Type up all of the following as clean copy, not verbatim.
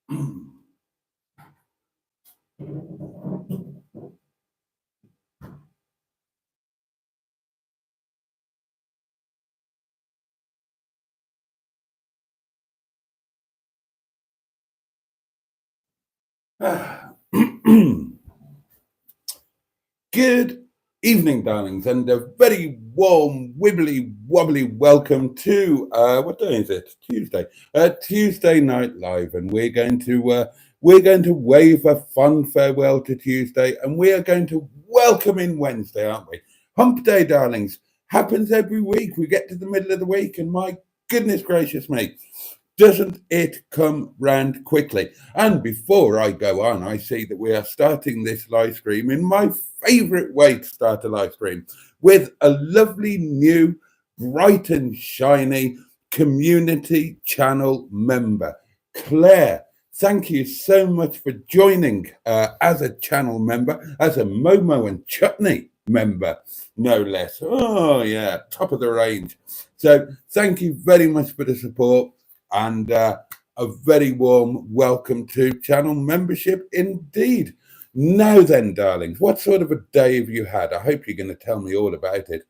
Good evening, darlings, and a very warm, wibbly, wobbly welcome to what day is it? Tuesday. Tuesday Night Live, and we're going to wave a fond farewell to Tuesday, and we are going to welcome in Wednesday, aren't we? Hump Day, darlings, happens every week. We get to the middle of the week, and my goodness gracious me, doesn't it come round quickly? And before I go on, I see that we are starting this live stream in my favourite way to start a live stream, with a lovely new, bright and shiny community channel member, Claire. Thank you so much for joining as a channel member, as a Momo and Chutney member, no less. Oh, yeah, top of the range. So thank you very much for the support, and a very warm welcome to channel membership indeed. Now then, darlings, what sort of a day have you had? I hope you're going to tell me all about it.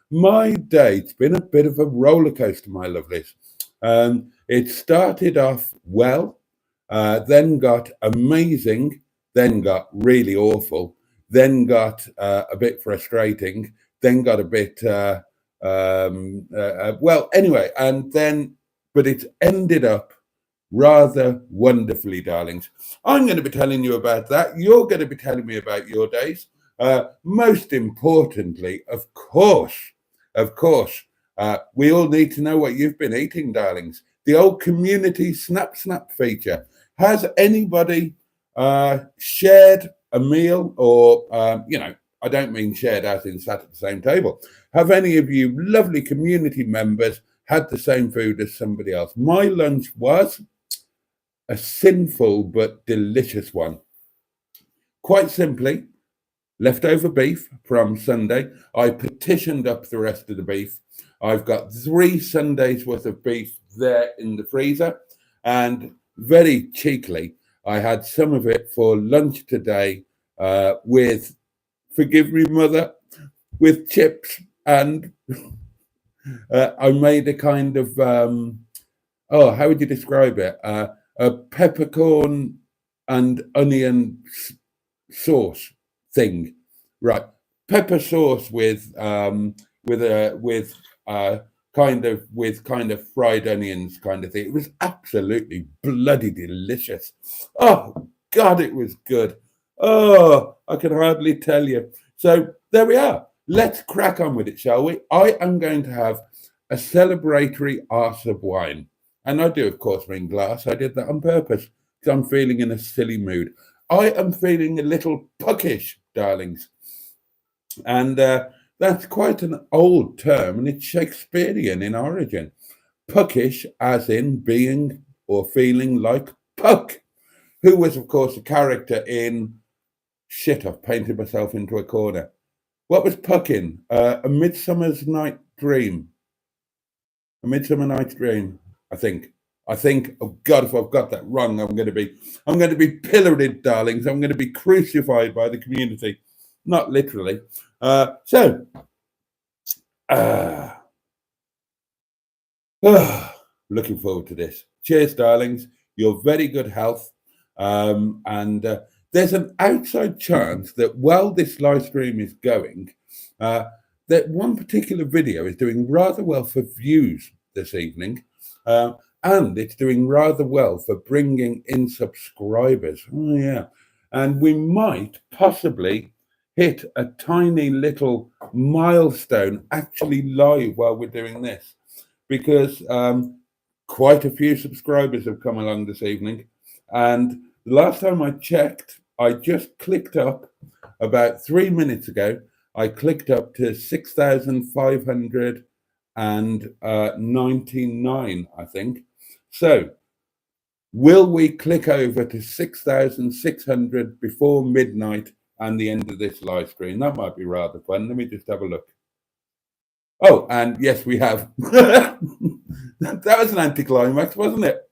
My day's been a bit of a roller coaster, my lovelies. It started off well, then got amazing, then got really awful, then got a bit frustrating, then got a bit, well, anyway, and then, but it's ended up rather wonderfully, darlings. I'm going to be telling you about that. You're going to be telling me about your days. Most importantly, of course, we all need to know what you've been eating, darlings. The old community snap feature. Has anybody shared a meal, or, I don't mean shared as in sat at the same table. Have any of you lovely community members had the same food as somebody else? My lunch was a sinful but delicious one. Quite simply, leftover beef from Sunday. I petitioned up the rest of the beef. I've got 3 Sundays worth of beef there in the freezer, and very cheekily, I had some of it for lunch today with, forgive me, mother, with chips, and I made a kind of, how would you describe it? A peppercorn and onion sauce thing, right? Pepper sauce with kind of fried onions kind of thing. It was absolutely bloody delicious. Oh God, it was good. Oh, I can hardly tell you. So there we are. Let's crack on with it, shall we? I am going to have a celebratory arse of wine. And I do, of course, mean glass. I did that on purpose because I'm feeling in a silly mood. I am feeling a little puckish, darlings. And that's quite an old term, and it's Shakespearean in origin. Puckish, as in being or feeling like Puck, who was, of course, a character in... Shit, I've painted myself into a corner. What was Puck in? A Midsummer Night's Dream. A Midsummer Night's Dream, I think. Oh God, if I've got that wrong, I'm going to be pilloried, darlings. I'm going to be crucified by the community, not literally. Looking forward to this. Cheers, darlings. Your very good health, and there's an outside chance that while this live stream is going, that one particular video is doing rather well for views this evening. And it's doing rather well for bringing in subscribers. Oh, yeah. And we might possibly hit a tiny little milestone actually live while we're doing this, because quite a few subscribers have come along this evening. And the last time I checked, I just clicked up about 3 minutes ago. I clicked up to 6,599, I think. So, will we click over to 6,600 before midnight and the end of this live stream? That might be rather fun. Let me just have a look. Oh, and yes, we have. That was an anticlimax, wasn't it?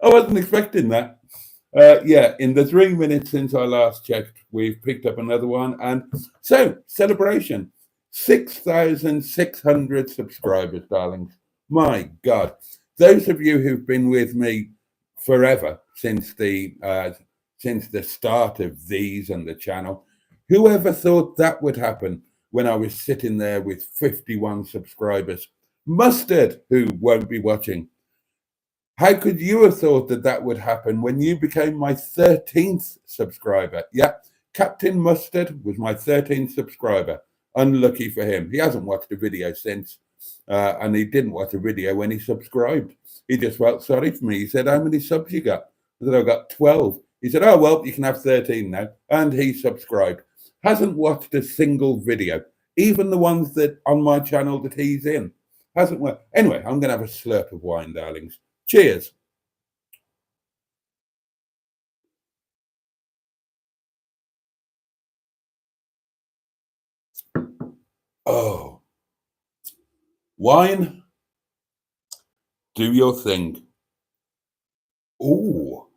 I wasn't expecting that. Yeah, in the 3 minutes since I last checked, we've picked up another one. And so, celebration 6,600 subscribers, darlings. My God. Those of you who've been with me forever since the start of these and the channel, whoever thought that would happen when I was sitting there with 51 subscribers? Mustard, who won't be watching. How could you have thought that that would happen when you became my 13th subscriber? Yeah, Captain Mustard was my 13th subscriber. Unlucky for him. He hasn't watched a video since, and he didn't watch a video when he subscribed. He just felt sorry for me. He said, "How many subs you got?" I said, "I got 12. He said, "Oh, well, you can have 13 now." And he subscribed. Hasn't watched a single video, even the ones that on my channel that he's in. Hasn't watched. Anyway, I'm going to have a slurp of wine, darlings. Cheers. Oh, wine, do your thing. Ooh.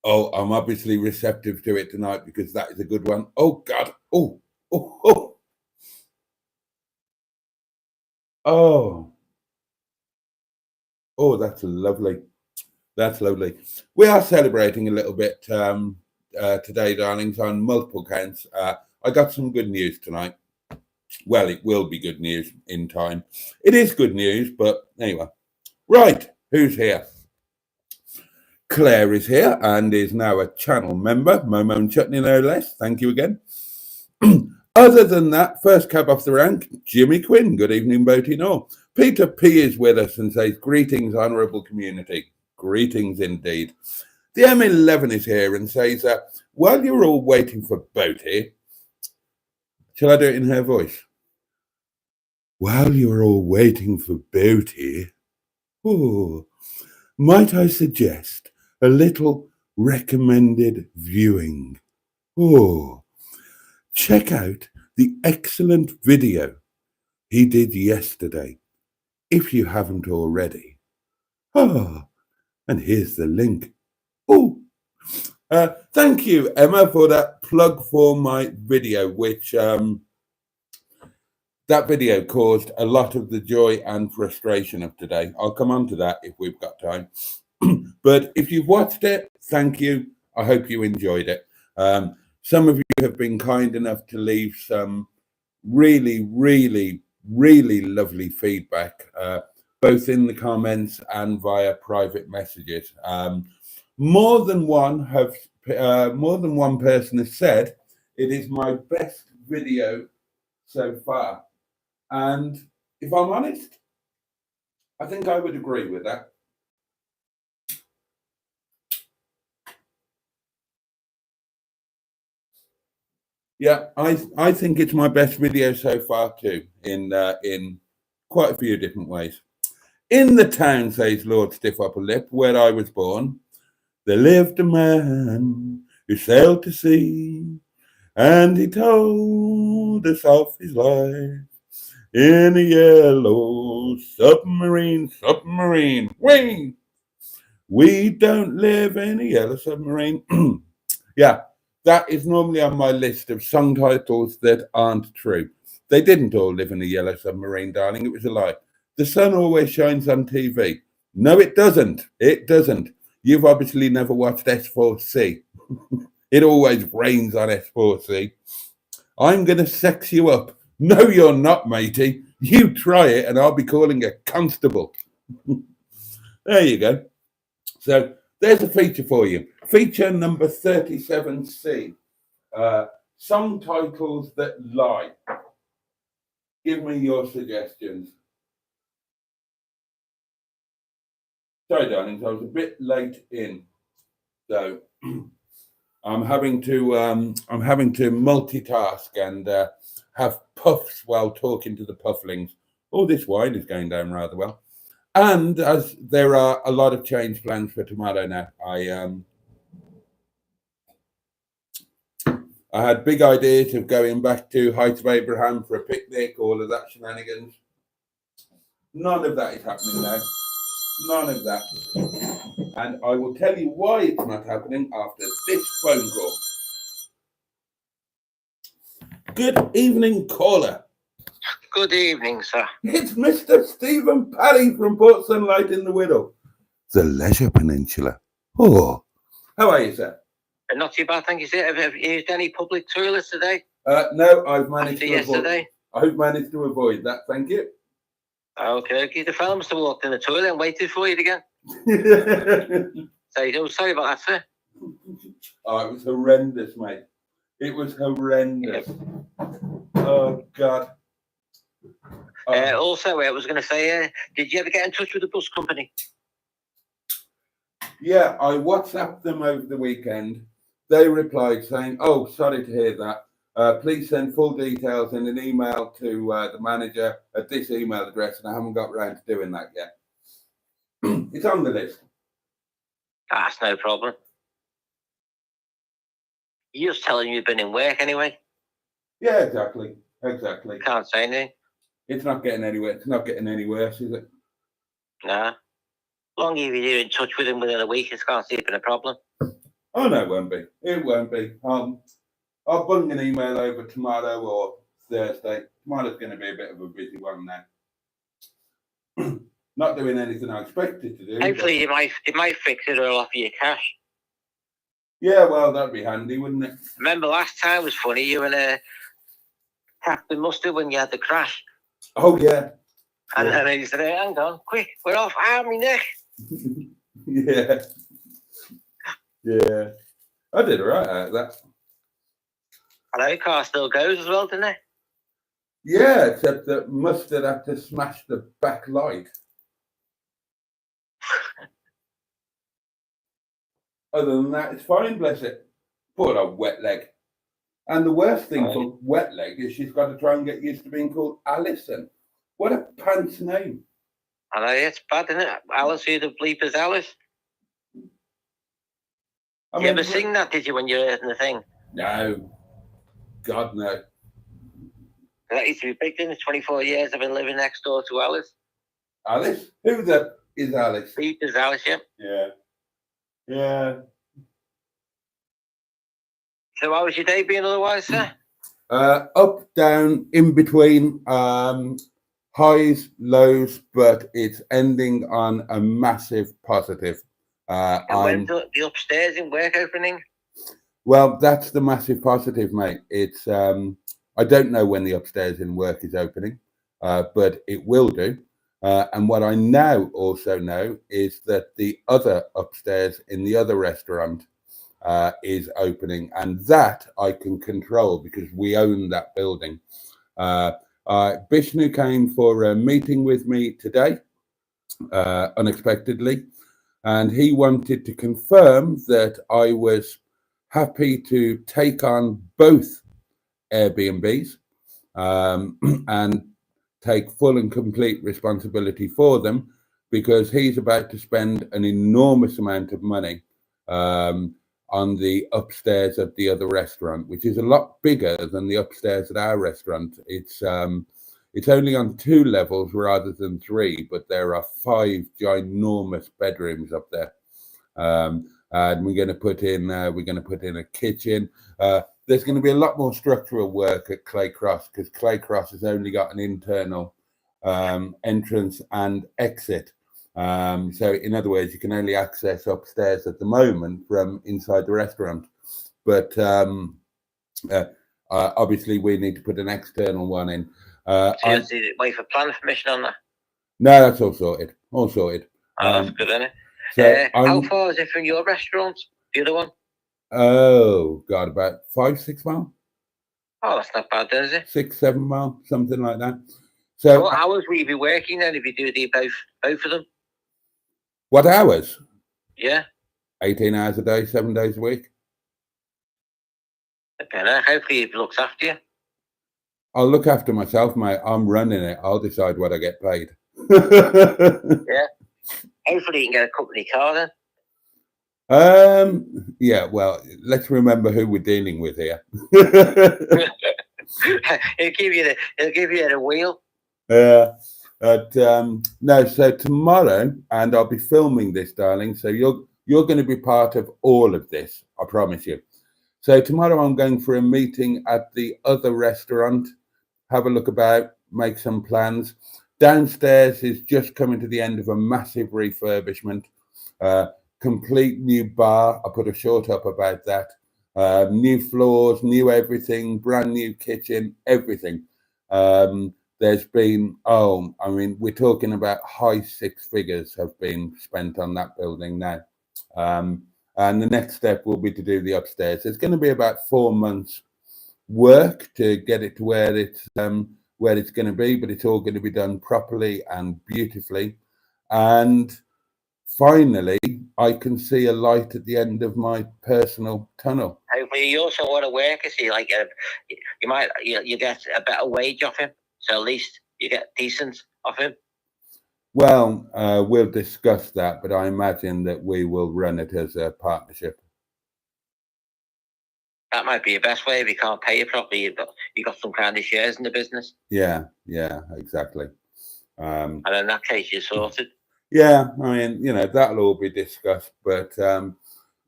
Oh, I'm obviously receptive to it tonight because that is a good one. Oh, God. Oh, oh, oh. Oh, oh, that's lovely. That's lovely. We are celebrating a little bit today, darlings, on multiple counts. I got some good news tonight. Well, it will be good news in time. It is good news, but anyway. Right, who's here? Claire is here and is now a channel member. Momo and Chutney, no less. Thank you again. Other than that, first cab off the rank, Jimmy Quinn. Good evening, Boaty and all. Peter P is with us and says, "Greetings, honourable community." Greetings indeed. The M11 is here and says, "While you're all waiting for Boaty," shall I do it in her voice? "While you're all waiting for Boaty, oh, might I suggest a little recommended viewing? Oh, check out the excellent video he did yesterday, if you haven't already. Oh, and here's the link. Oh, thank you, Emma, for that plug for my video, which that video caused a lot of the joy and frustration of today. I'll come on to that if we've got time. But if you've watched it, thank you. I hope you enjoyed it. Some of you have been kind enough to leave some really, really, really lovely feedback, both in the comments and via private messages. More than one person has said it is my best video so far. And if I'm honest, I think I would agree with that. Yeah, I think it's my best video so far too, in quite a few different ways. In the town, says Lord Stiff Upper Lip, where I was born, there lived a man who sailed to sea, and he told us of his life in a yellow submarine. We don't live in a yellow submarine. Yeah, that is normally on my list of song titles that aren't true. They didn't all live in a yellow submarine, darling. It was a lie. The sun always shines on TV. No, it doesn't. It doesn't. You've obviously never watched S4C. It always rains on S4C. I'm going to sex you up. No, you're not, matey. You try it and I'll be calling a constable. There you go. So there's a feature for you. Feature number 37C. Song titles that lie. Give me your suggestions. Sorry, darlings, I was a bit late in, so I'm having to multitask and have puffs while talking to the pufflings. Oh, this wine is going down rather well. And as there are a lot of change plans for tomorrow now, I had big ideas of going back to Heights of Abraham for a picnic, all of that shenanigans. None of that is happening now. None of that. And I will tell you why it's not happening after this phone call. Good evening, caller. Good evening, sir. It's Mr. Stephen Paddy from Port Sunlight in the Whittle, the Leisure Peninsula. Oh, how are you, sir? Not too bad, thank you, sir. Have you used any public toilets today? No, I've managed After to avoid. yesterday? I've managed to avoid that. Thank you. Okay. The fella must have walked in the toilet and waited for you again. So, sorry about that, sir. Oh, it was horrendous, mate. It was horrendous. Oh, God. Also, I was going to say, did you ever get in touch with the bus company? Yeah, I WhatsApped them over the weekend. They replied saying, "Oh, sorry to hear that. Please send full details in an email to the manager at this email address," and I haven't got around to doing that yet. It's on the list. That's no problem. You're just telling you've been in work anyway. Yeah, exactly. Can't say anything. It's not getting anywhere. It's not getting any worse, is it? Nah. Long as you're in touch with him within a week, it's can't see it been a problem. Oh no, it won't be. It won't be. I'll bung an email over tomorrow or Thursday. Tomorrow's going to be a bit of a busy one now. Not doing anything I expected to do. Hopefully, it might fix it or offer you cash. Yeah, well, that'd be handy, wouldn't it? Remember last time was funny. You and Captain Mustard when you had the crash. Oh yeah. And then he said, "Hang on, quick, we're off. My neck." Yeah. Yeah. I did all right out of that. I know the car still goes as well, didn't it? Yeah, except that Mustard had to smash the back light. Other than that, it's fine, bless it. Poor old wet leg. And the worst thing for wet leg is she's got to try and get used to being called Alison. What a pants name. I know, it's bad, isn't it? Alice, who the bleep is Alice? Did you ever sing that, did you, when you were in the thing? No. God, no. That used to be big, didn't it? 24 years I've been living next door to Alice. Alice? Who is Alice? Bleep is Alice, yeah. Yeah. Yeah. So how was your day being otherwise, sir? Up, down, in between, highs, lows, but it's ending on a massive positive. And when's the upstairs in work opening? Well, that's the massive positive, mate. It's I don't know when the upstairs in work is opening, but it will do. And what I now also know is that the other upstairs in the other restaurant is opening, and that I can control because we own that building. Bishnu came for a meeting with me today, unexpectedly, and he wanted to confirm that I was happy to take on both Airbnbs and take full and complete responsibility for them, because he's about to spend an enormous amount of money on the upstairs at the other restaurant, which is a lot bigger than the upstairs at our restaurant. It's only on 2 levels rather than 3, but there are 5 ginormous bedrooms up there. And we're going to put in a kitchen. There's going to be a lot more structural work at Clay Cross, because Clay Cross has only got an internal entrance and exit. So in other words, you can only access upstairs at the moment from inside the restaurant. But obviously we need to put an external one in. So you have to wait for planning permission on that? No, that's all sorted. All sorted. Oh, that's good, isn't it? So how far is it from your restaurant, the other one? Oh, God, about 5-6 miles. Oh, that's not bad, is it? 6-7 miles, something like that. So what hours will you be working then if you do both of them? What hours? Yeah. 18 hours a day, 7 days a week. Okay, now hopefully it looks after you. I'll look after myself, mate. I'm running it. I'll decide what I get paid. Yeah. Hopefully you can get a company car then. Yeah, well, let's remember who we're dealing with here. It'll give you the wheel. Yeah. But no, so tomorrow, and I'll be filming this, darling. So you're going to be part of all of this, I promise you. So tomorrow I'm going for a meeting at the other restaurant, have a look about, make some plans. Downstairs is just coming to the end of a massive refurbishment, uh, complete new bar. I put a short up about that. New floors, new everything, brand new kitchen, everything. There's been, oh, I mean, we're talking about high six figures have been spent on that building now. Um, and the next step will be to do the upstairs. It's going to be about 4 months work to get it to where it's going to be, but it's all going to be done properly and beautifully. And finally, I can see a light at the end of my personal tunnel. Hopefully, you also want to work. See, like you might you get a better wage off him, so at least you get decent off him. Well, we'll discuss that, but I imagine that we will run it as a partnership. That might be your best way if you can't pay you properly. You got some kind of shares in the business. Yeah, exactly. And in that case, you're sorted. Yeah, I mean, that'll all be discussed, but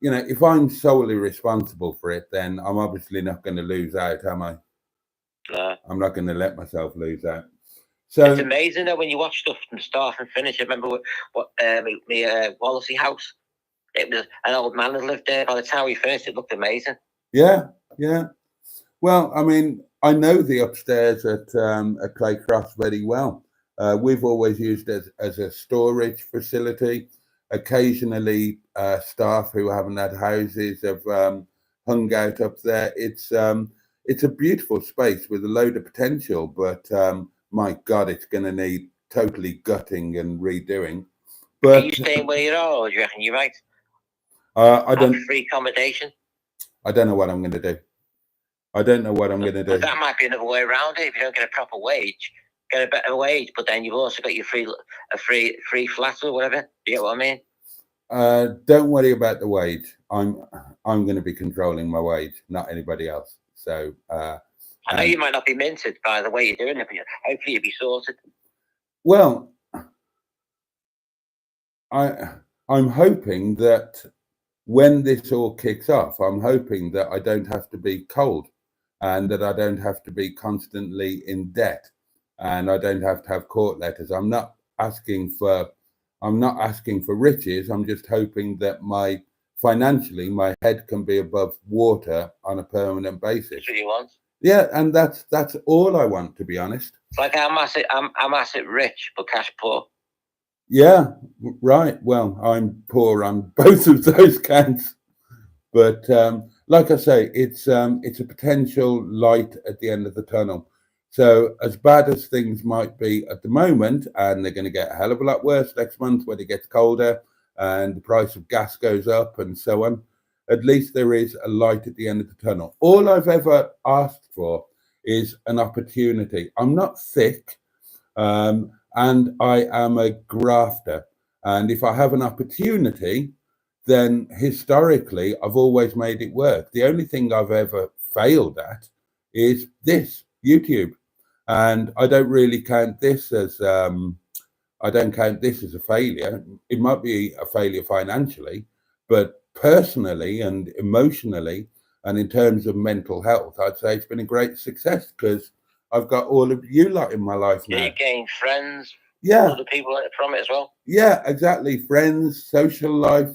if I'm solely responsible for it, then I'm obviously not going to lose out, am I? No. I'm not going to let myself lose out. So it's amazing though when you watch stuff from start and finish. I remember what Wallasey house. It was an old man that lived there. By the time we finished, it looked amazing. Yeah. Well, I mean, I know the upstairs at Clay Cross very well. We've always used it as a storage facility. Occasionally, staff who haven't had houses have hung out up there. It's a beautiful space with a load of potential, but my God, it's going to need totally gutting and redoing. But are you staying where you are, or do you reckon you might? I don't. Free accommodation. I don't know what I'm going to do. I don't know what I'm going to do. That might be another way around it. If you don't get a proper wage, get a better wage, but then you've also got your free flat or whatever. You get what I mean? Don't worry about the wage. I'm going to be controlling my wage, not anybody else. So I know you might not be minted by the way you're doing it, but hopefully you'll be sorted. Well, I'm hoping that when this all kicks off, I'm hoping that I don't have to be cold, and that I don't have to be constantly in debt, and I don't have to have court letters. I'm not asking for riches. I'm just hoping that financially my head can be above water on a permanent basis. That's what you want. Yeah, and that's all I want, to be honest. Like I'm asset rich but cash poor. Yeah, right. Well, I'm poor on both of those counts, but like I say, it's a potential light at the end of the tunnel. So as bad as things might be at the moment, and they're going to get a hell of a lot worse next month when it gets colder and the price of gas goes up and so on, at least there is a light at the end of the tunnel. All I've ever asked for is an opportunity. I'm not thick. And I am a grafter. And if I have an opportunity, then historically, I've always made it work. The only thing I've ever failed at is this, YouTube. And I don't really count this as, a failure. It might be a failure financially, but personally and emotionally, and in terms of mental health, I'd say it's been a great success because I've got all of you lot in my life now. You gain friends, other people from it as well. Yeah, exactly. Friends, social life,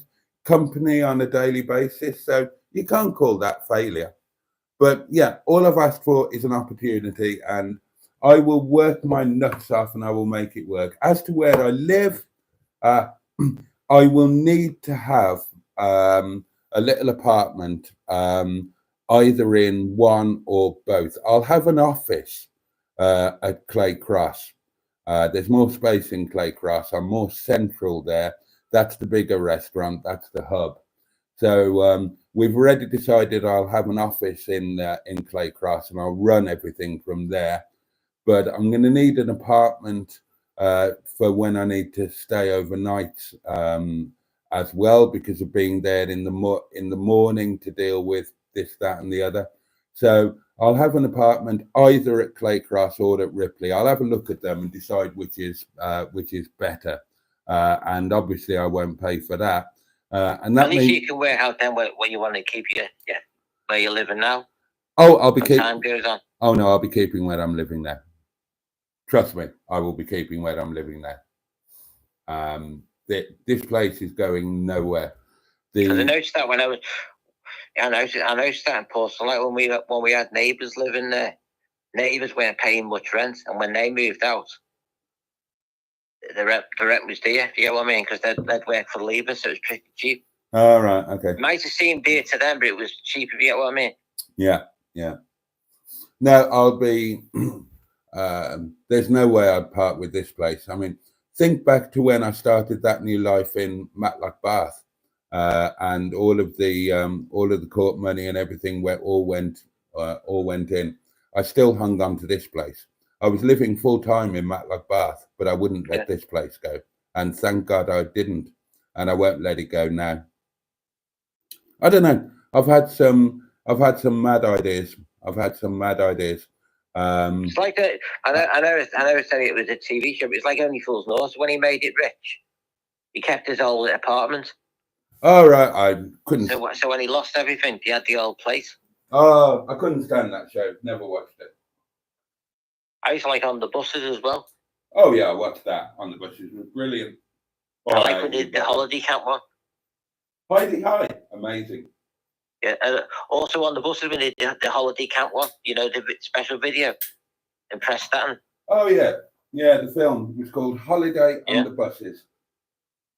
company on a daily basis. So you can't call that failure. But yeah, all I've asked for is an opportunity, and I will work my nuts off and I will make it work. As to where I live, I will need to have a little apartment, either in one or both. I'll have an office at Clay Cross. There's more space in Clay Cross. I'm more central there. That's the bigger restaurant. That's the hub. So we've already decided I'll have an office in Clay Cross, and I'll run everything from there. But I'm going to need an apartment for when I need to stay overnight as well, because of being there in the morning to deal with this, that, and the other. So I'll have an apartment either at Claycross or at Ripley. I'll have a look at them and decide which is better. And obviously, I won't pay for that. And that At least means you can work out then where you want to keep where you're living now. I'll be keeping. Time goes on. Oh no, I'll be keeping where I'm living now. Trust me, I will be keeping where I'm living now. This place is going nowhere. Because I noticed that I noticed that in Portsmouth, like when we had neighbours living there, neighbours weren't paying much rent, and when they moved out, the rent was dear. Do you get what I mean? Because they'd work for Lever, so it was pretty cheap. All right, okay. It might have seemed dear to them, but it was cheap. If you get what I mean? Yeah. No, I'll be. There's no way I'd part with this place. I mean, think back to when I started that new life in Matlock Bath, and all of the court money and everything all went in. I still hung on to this place. I was living full time in Matlock Bath, but I wouldn't let this place go, and thank God I didn't, and I won't let it go now. I don't know. I've had some mad ideas. It's like I know saying it was a TV show, but it's like Only Fools Know. So when he made it rich, he kept his old apartment. Oh right, I couldn't. So when he lost everything, he had the old place. Oh, I couldn't stand that show. Never watched it. I used to like On the Buses as well. Oh yeah, I watched that. On the Buses was brilliant. I like when they did the holiday camp one. Hi, amazing. Yeah, also On the Buses when they did the holiday camp one. You know, the special video in Preston. Oh yeah, the film was called Holiday on the Buses.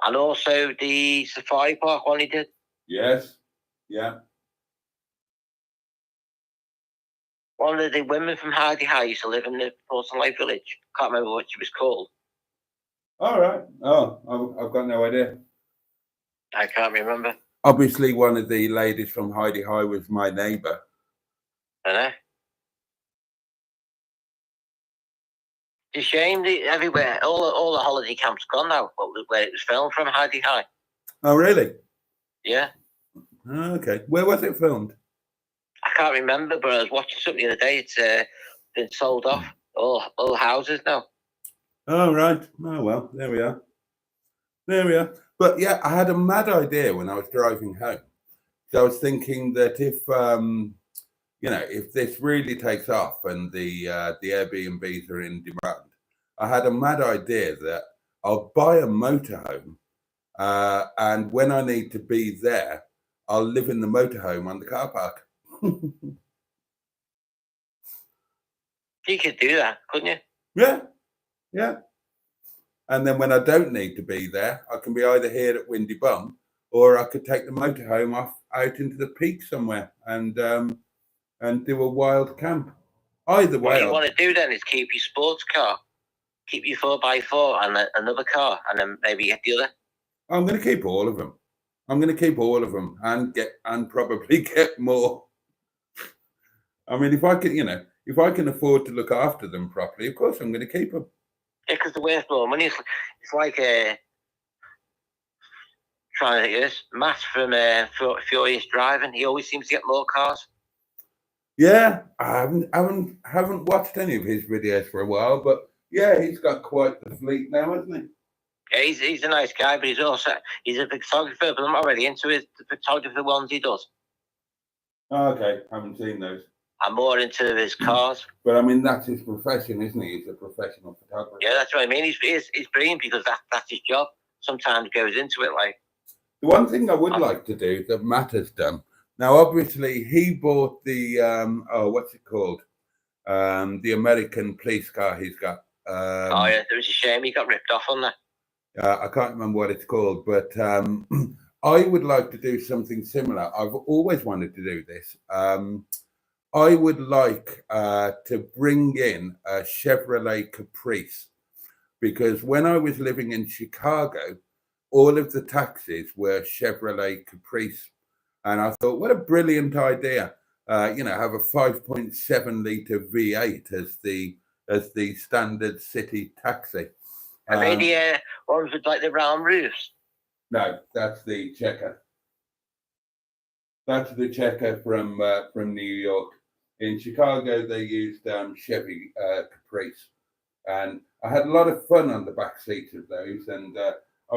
And also the safari park one he did. Yes, yeah. One of the women from Hardy High used to live in the Portsmouth Life Village. Can't remember what she was called. All right. Oh, I've got no idea. I can't remember. Obviously, one of the ladies from Heidi High was my neighbour. I know. It's a shame that everywhere, all the holiday camps gone now, where it was filmed from Heidi High. Oh, really? Yeah. Oh, okay. Where was it filmed? I can't remember, but I was watching something the other day. It's been sold off. All houses now. Oh, right. Oh, well, there we are. But yeah, I had a mad idea when I was driving home. So I was thinking that if if this really takes off and the Airbnbs are in demand, I had a mad idea that I'll buy a motorhome, and when I need to be there, I'll live in the motorhome on the car park. You could do that, couldn't you? Yeah. And then when I don't need to be there, I can be either here at Windy Bum, or I could take the motorhome out into the peak somewhere and do a wild camp. Either way. What you want to do then is keep your sports car, keep your 4x4 and another car, and then maybe get the other. I'm going to keep all of them. and probably get more. I mean, if I can afford to look after them properly, of course I'm going to keep them. Yeah, because they're worth more money. It's like trying to think of this. Matt from Furious Driving. He always seems to get more cars. Yeah, I haven't watched any of his videos for a while, but yeah, he's got quite the fleet now, hasn't he? Yeah, he's a nice guy, but he's a photographer. But I'm not really into the photography ones he does. Oh, okay, haven't seen those. I'm more into his cars. But I mean, that's his profession, isn't he? He's a professional photographer. Yeah, that's what I mean. He's brilliant because that's his job. Sometimes goes into it like. The one thing I would like to do that Matt has done. Now, obviously, he bought the what's it called? The American police car he's got. Oh yeah, there was a shame he got ripped off on that. I can't remember what it's called, but I would like to do something similar. I've always wanted to do this. I would like to bring in a Chevrolet Caprice, because when I was living in Chicago, all of the taxis were Chevrolet Caprice. And I thought, what a brilliant idea. Have a 5.7 litre V8 as the standard city taxi. And maybe ones with like the round roofs. No, that's the Checker. That's the Checker from New York. In Chicago, they used Chevy Caprice, and I had a lot of fun on the back seat of those, and I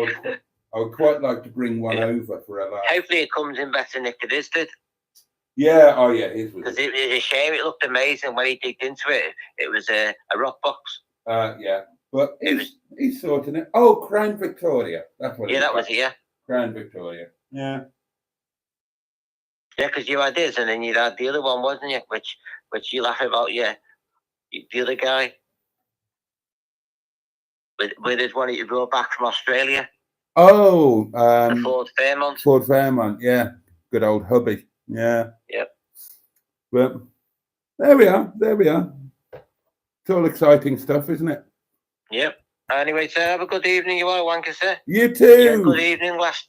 would quite like to bring one over for a laugh. Hopefully it comes in better nick than this did. Yeah, oh yeah, his was. Because it was a shame. It looked amazing when he digged into it. It was a rock box. Yeah, but he's sorting it. Oh, Crown Victoria. That's what. Yeah, that was it. Yeah. Crown Victoria. Yeah. Yeah, because you had this, and then you had the other one, wasn't you? Which you laugh about. Yeah, the other guy. With his one that you brought back from Australia. Oh, the Ford Fairmont. Ford Fairmont, yeah, good old hubby, yeah. Yep. But there we are. It's all exciting stuff, isn't it? Yep. Anyway, sir, have a good evening. You are wanker, sir. You too. You had a good evening last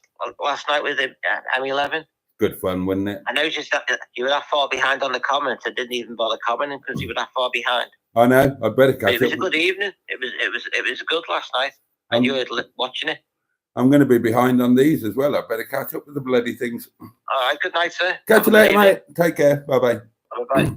night with the M11. Good fun, wasn't it? I noticed that you were that far behind on the comments. I didn't even bother commenting because you were that far behind. I know. I better catch it. It was a good evening. It was good last night. And you were watching it. I'm going to be behind on these as well. I better catch up with the bloody things. All right. Good night, sir. Catch you later, mate. Take care. Bye-bye. Bye-bye.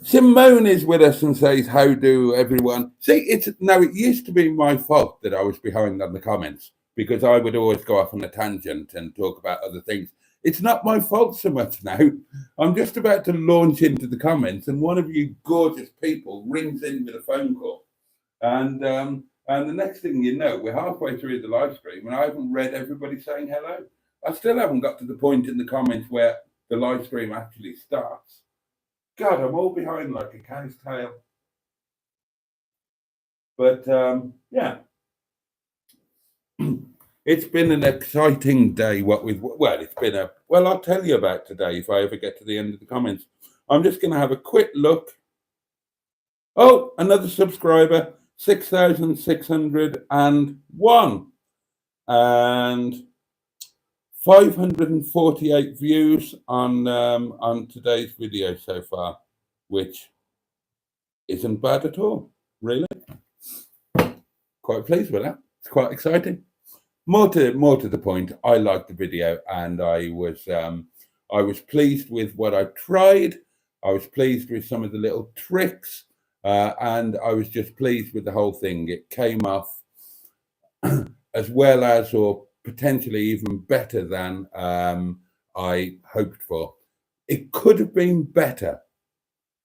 Simone is with us and says, how do everyone? See, it used to be my fault that I was behind on the comments because I would always go off on a tangent and talk about other things. It's not my fault so much now. I'm just about to launch into the comments and one of you gorgeous people rings in with a phone call. And the next thing you know, we're halfway through the live stream and I haven't read everybody saying hello. I still haven't got to the point in the comments where the live stream actually starts. God, I'm all behind like a cow's tail. But yeah, it's been an exciting day. I'll tell you about today if I ever get to the end of the comments. I'm just going to have a quick look. Oh, another subscriber, 6,601 and 548 views on today's video so far, which isn't bad at all, really. Quite pleased with that. It's quite exciting. More to the point, I liked the video and I was pleased with what I tried. I was pleased with some of the little tricks and I was just pleased with the whole thing. It came off as well as or potentially even better than I hoped for. It could have been better.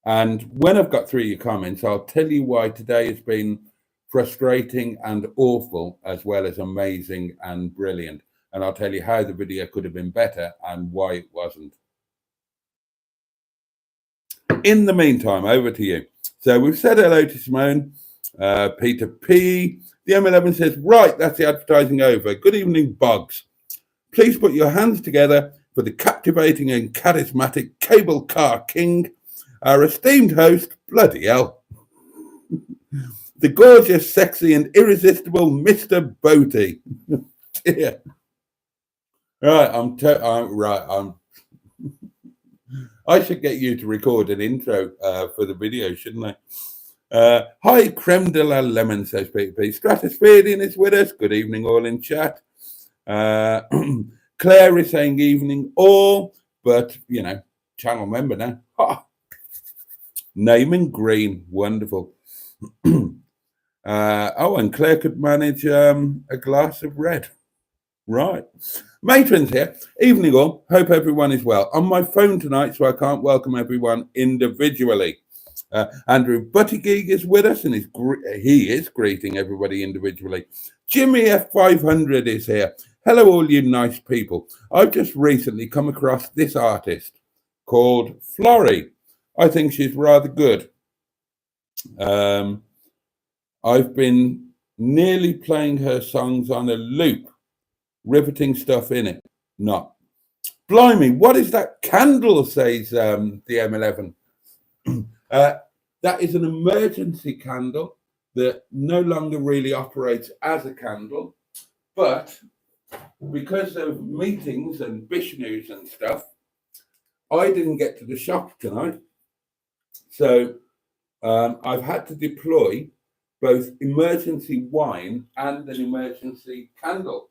And when I've got through your comments, I'll tell you why today has been frustrating and awful, as well as amazing and brilliant. And I'll tell you how the video could have been better and why it wasn't. In the meantime, over to you. So we've said hello to Simone, Peter P. The M11 says, right, that's the advertising over. Good evening, Boggs. Please put your hands together for the captivating and charismatic cable car king, our esteemed host, bloody hell, the gorgeous, sexy and irresistible Mr. Boaty. Yeah. I should get you to record an intro for the video, shouldn't I? Hi, creme de la lemon, says Peter P. Stratospherean is with us. Good evening, all in chat. Claire is saying evening all, but, channel member now. Ha! Naming green, wonderful. And Claire could manage a glass of red. Right. Matron's here. Evening all. Hope everyone is well. On my phone tonight, so I can't welcome everyone individually. Andrew Buttigieg is with us, and he is greeting everybody individually. Jimmy F500 is here. Hello, all you nice people. I've just recently come across this artist called Florrie. I think she's rather good. I've been nearly playing her songs on a loop, riveting stuff in it. Not. Blimey, what is that candle, says the M11. That is an emergency candle that no longer really operates as a candle, but because of meetings and Bishnews and stuff, I didn't get to the shop tonight. So I've had to deploy both emergency wine and an emergency candle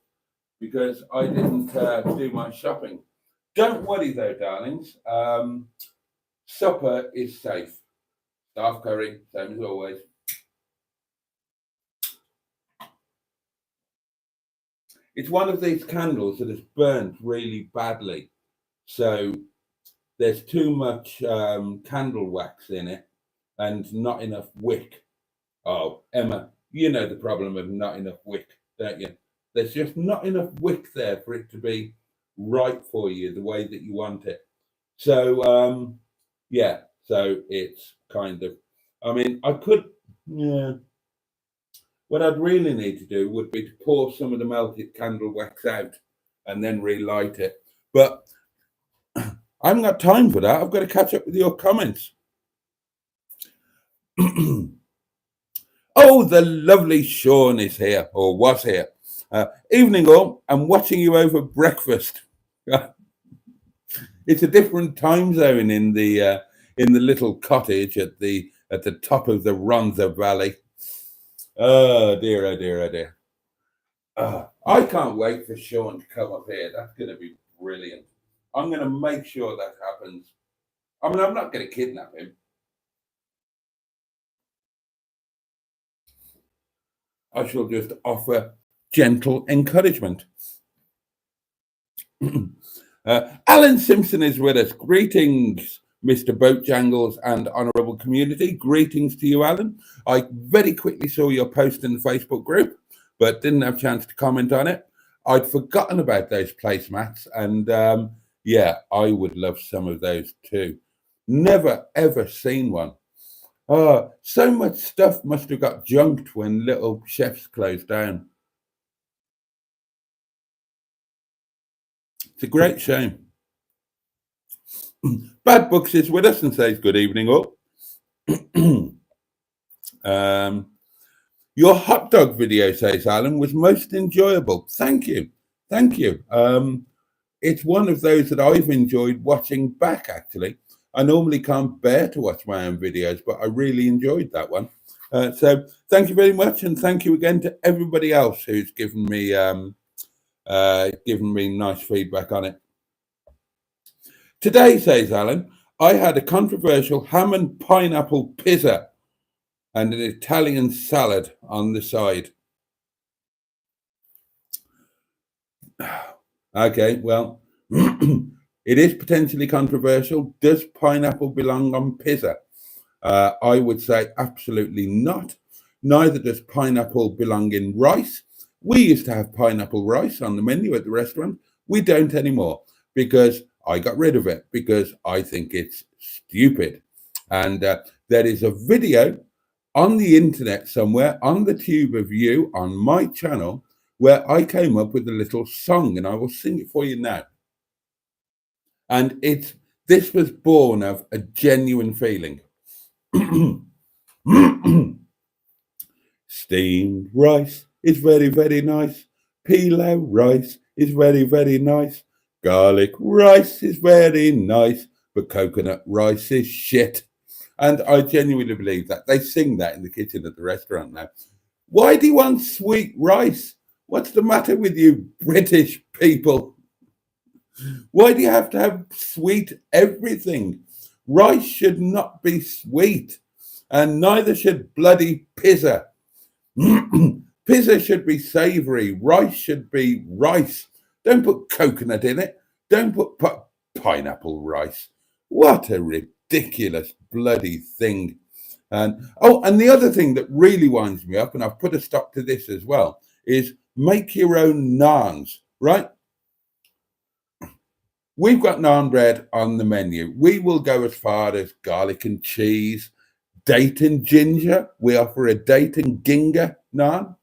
because I didn't do my shopping. Don't worry though, darlings. Supper is safe. Staff curry, same as always. It's one of these candles that has burnt really badly. So there's too much candle wax in it and not enough wick. Oh, Emma, you know the problem of not enough wick, don't you? There's just not enough wick there for it to be right for you the way that you want it. So, yeah, so it's kind of, I mean, I could, yeah. What I'd really need to do would be to pour some of the melted candle wax out and then relight it. But I haven't got time for that. I've got to catch up with your comments. Oh, the lovely Sean is here, or was here. Evening all, I'm watching you over breakfast. It's a different time zone in the little cottage at the top of the Ronza Valley. Oh dear, oh dear, oh dear. I can't wait for Sean to come up here. That's going to be brilliant. I'm going to make sure that happens. I mean, I'm not going to kidnap him. I shall just offer gentle encouragement. Alan Simpson is with us. Greetings, Mr. Boatjangles and honourable community. Greetings to you, Alan. I very quickly saw your post in the Facebook group, but didn't have a chance to comment on it. I'd forgotten about those placemats, and yeah, I would love some of those too. Never, ever seen one. So much stuff must have got junked when Little Chefs closed down. It's a great shame. Bad Books is with us and says good evening all. Your hot dog video, says Alan, was most enjoyable. Thank you. Thank you. It's one of those that I've enjoyed watching back, actually. I normally can't bear to watch my own videos, but I really enjoyed that one. So thank you very much, and thank you again to everybody else who's given me nice feedback on it. Today, says Alan, I had a controversial ham and pineapple pizza and an Italian salad on the side. Okay, well, it is potentially controversial. Does pineapple belong on pizza? I would say absolutely not. Neither does pineapple belong in rice. We used to have pineapple rice on the menu at the restaurant. We don't anymore because I got rid of it because I think it's stupid. And there is a video on the internet somewhere on the tube of you on my channel where I came up with a little song, and I will sing it for you now. And this was born of a genuine feeling. Steamed rice is very, very nice. Pilau rice is very, very nice. Garlic rice is very nice, but coconut rice is shit. And I genuinely believe that. They sing that in the kitchen at the restaurant now. Why do you want sweet rice? What's the matter with you British people? Why do you have to have sweet everything? Rice should not be sweet, and neither should bloody pizza. Pizza should be savoury. Rice should be rice. Don't put coconut in it. Don't put pineapple rice. What a ridiculous bloody thing. And the other thing that really winds me up, and I've put a stop to this as well, is make your own naans, right? We've got naan bread on the menu. We will go as far as garlic and cheese, date and ginger. We offer a date and ginger naan.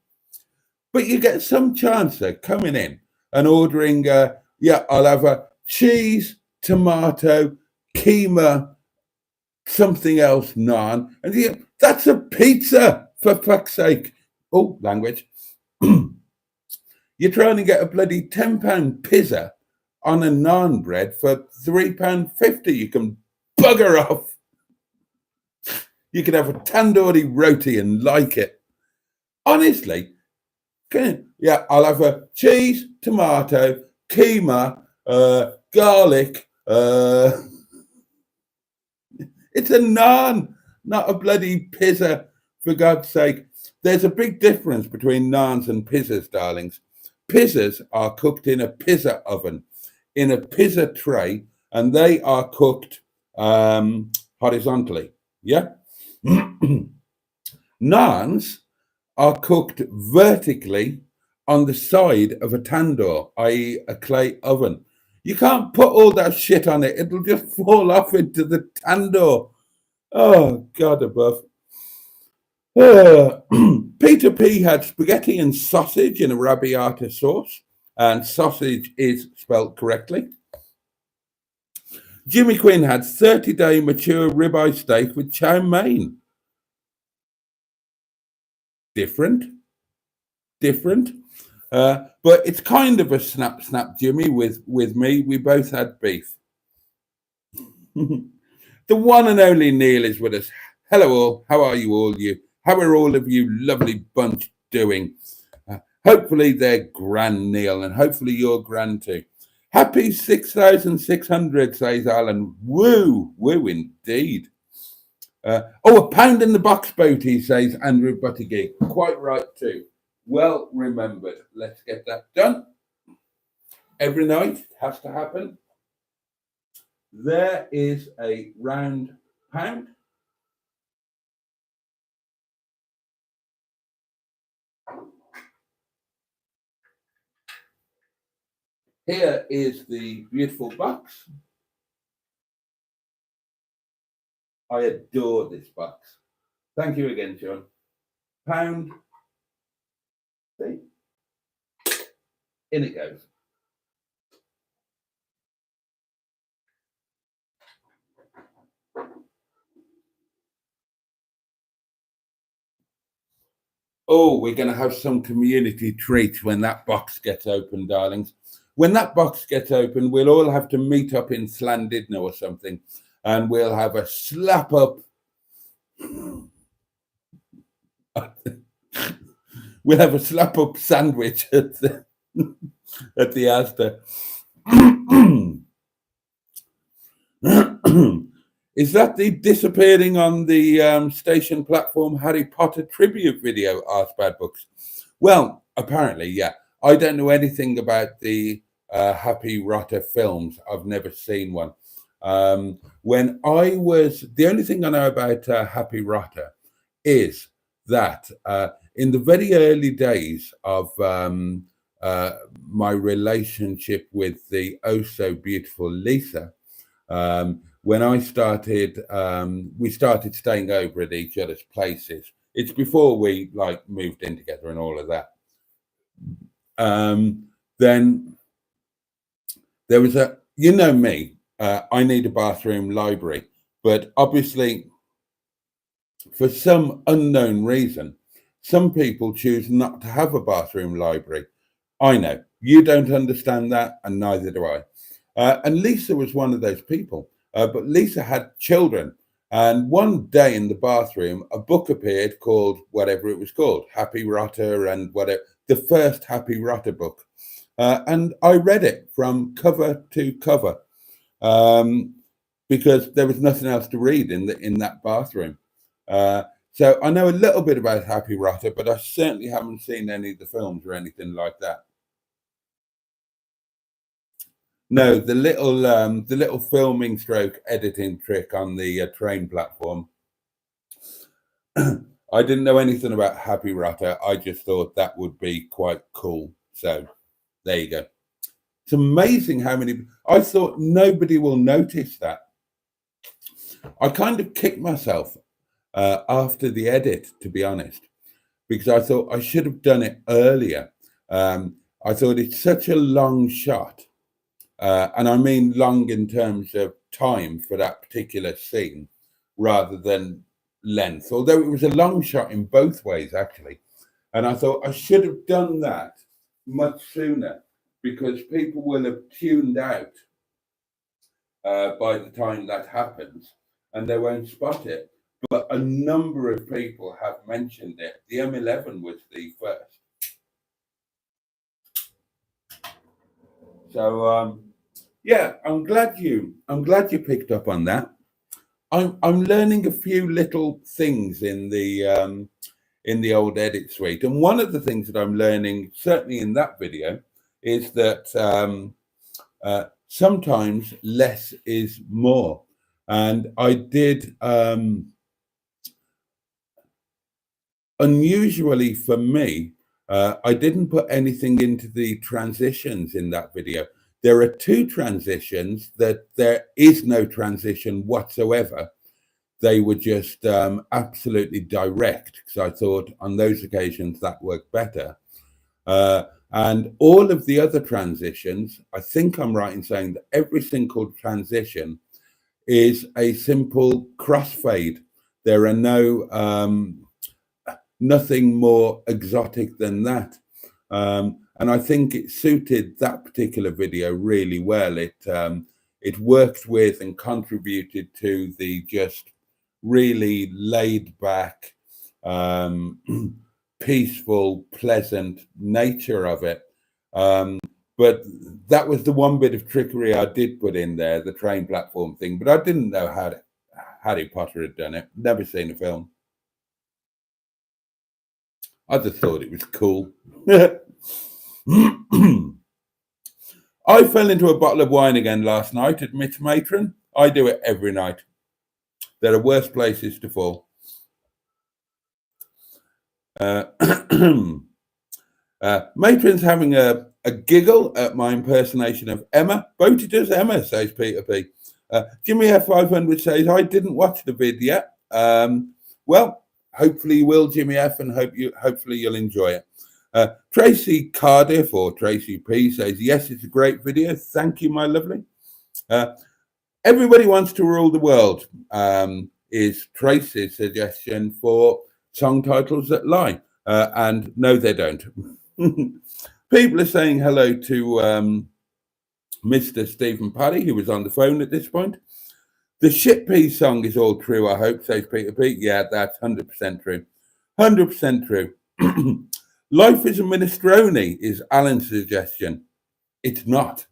But you get some chancer coming in and ordering, I'll have a cheese, tomato, keema, something else naan. And that's a pizza, for fuck's sake. Oh, language. You're trying to get a bloody £10 pizza on a naan bread for £3.50. You can bugger off. You can have a tandoori roti and like it. Honestly, I'll have a cheese, tomato, keema, garlic. It's a naan, not a bloody pizza, for God's sake. There's a big difference between naans and pizzas, darlings. Pizzas are cooked in a pizza oven, in a pizza tray, and they are cooked horizontally. Yeah? Naans are cooked vertically on the side of a tandoor, i.e., a clay oven. You can't put all that shit on it, it'll just fall off into the tandoor. Oh, God above. Peter P had spaghetti and sausage in a arrabbiata sauce, and sausage is spelt correctly. Jimmy Quinn had 30-day mature ribeye steak with chow mein. Different. But it's kind of a snap, Jimmy, with me. We both had beef. The one and only Neil is with us. Hello, all. How are you all? How are all of you lovely bunch doing? Hopefully they're grand, Neil, and hopefully you're grand too. Happy 6,600, says Alan. Woo indeed. A pound in the box, Boaty, says Andrew Buttigieg. Quite right too. Well remembered. Let's get that done. Every night it has to happen. There is a round pound. Here is the beautiful box. I adore this box. Thank you again, John. Pound. See? In it goes. Oh, we're going to have some community treats when that box gets open, darlings. When that box gets open, we'll all have to meet up in Llandudno or something, and we'll have a slap up. We'll have a slap up sandwich at the Asda. Is that the disappearing on the station platform Harry Potter tribute video? Asked Bad Books. Well, apparently, yeah. I don't know anything about the Happy Rotter films. I've never seen one. The only thing I know about Happy Rotter is that in the very early days of my relationship with the oh so beautiful Lisa, when I started, we started staying over at each other's places. It's before we moved in together and all of that. Then there was me, I need a bathroom library, but obviously for some unknown reason, some people choose not to have a bathroom library. I know you don't understand that, and neither do I. And Lisa was one of those people. But Lisa had children, and one day in the bathroom, a book appeared called whatever it was called, Happy Rotter, and whatever, the first Happy Rotter book. And I read it from cover to cover because there was nothing else to read in that bathroom. So I know a little bit about Happy Rotter, but I certainly haven't seen any of the films or anything like that. No, the little filming stroke editing trick on the train platform. I didn't know anything about Happy Rotter. I just thought that would be quite cool. So there you go. It's amazing how many. I thought nobody will notice that. I kind of kicked myself after the edit, to be honest, because I thought I should have done it earlier. I thought it's such a long shot. And I mean long in terms of time for that particular scene rather than length, although it was a long shot in both ways, actually. And I thought I should have done that much sooner because people will have tuned out by the time that happens and they won't spot it. But a number of people have mentioned it. The M11 was the first. So, yeah, I'm glad you picked up on that. I'm learning a few little things in the old edit suite, and one of the things that I'm learning, certainly in that video, is that sometimes less is more. And I did, unusually for me, I didn't put anything into the transitions in that video. There are two transitions that there is no transition whatsoever. They were just absolutely direct, because I thought on those occasions that worked better. And all of the other transitions, I think I'm right in saying that every single transition is a simple crossfade. There are nothing more exotic than that. And I think it suited that particular video really well. It worked with and contributed to the just really laid back, peaceful, pleasant nature of it. But that was the one bit of trickery I did put in there, the train platform thing. But I didn't know how Harry Potter had done it. Never seen the film. I just thought it was cool. I fell into a bottle of wine again last night at Mitch Matron. I do it every night. There are worse places to fall. Matron's having a giggle at my impersonation of Emma. Boaty does Emma, says Peter P. Jimmy F500 says, I didn't watch the vid yet. Well, hopefully you will, Jimmy F, and hopefully you'll enjoy it. Tracy Cardiff, or Tracy P, says, yes, it's a great video. Thank you, my lovely. Everybody wants to rule the world, is Tracy's suggestion for song titles that lie. And no, they don't. People are saying hello to Mr. Stephen Paddy, who was on the phone at this point. The shit pea song is all true, I hope, says Peter P. Yeah, that's 100% true. 100% true. Life is a minestrone is Alan's suggestion. It's not.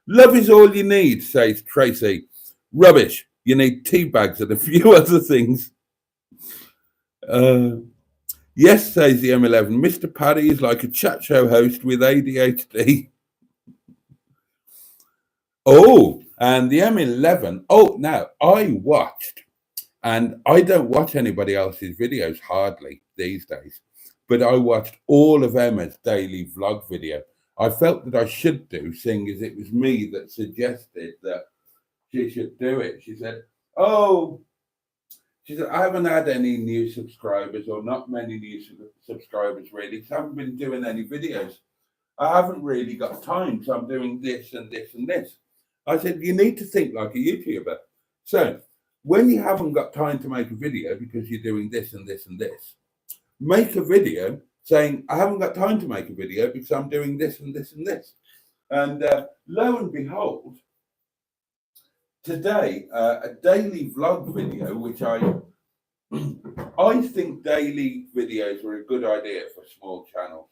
Love is all you need, says Tracy. Rubbish. You need tea bags and a few other things. Yes, says the M11. Mr. Paddy is like a chat show host with ADHD. Oh, and the M11. Oh, now I watched, and I don't watch anybody else's videos hardly these days, but I watched all of Emma's daily vlog video. I felt that I should do, seeing as it was me that suggested that she should do it. She said, I haven't had any new subscribers, or not many new subscribers really, because I haven't been doing any videos. I haven't really got time, so I'm doing this and this and this. I said, you need to think like a YouTuber. So when you haven't got time to make a video because you're doing this and this and this, make a video saying, I haven't got time to make a video because I'm doing this and this and this. And lo and behold, today, a daily vlog video, which I think daily videos are a good idea for small channels.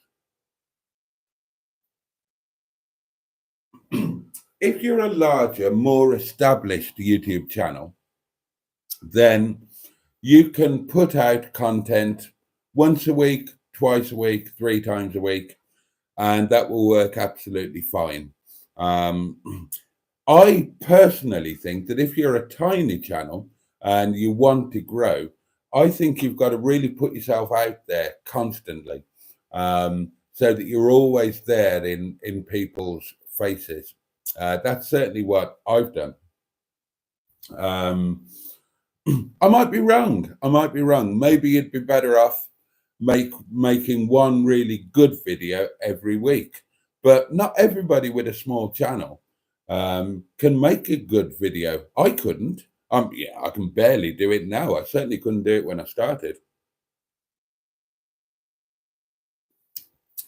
If you're a larger, more established YouTube channel, then you can put out content once a week, twice a week, 3 times a week, and that will work absolutely fine. I personally think that if you're a tiny channel and you want to grow, I think you've got to really put yourself out there constantly, so that you're always there in people's faces. That's certainly what I've done. I might be wrong. Maybe you'd be better off making one really good video every week. But not everybody with a small channel can make a good video. I couldn't. Yeah, I can barely do it now. I certainly couldn't do it when I started.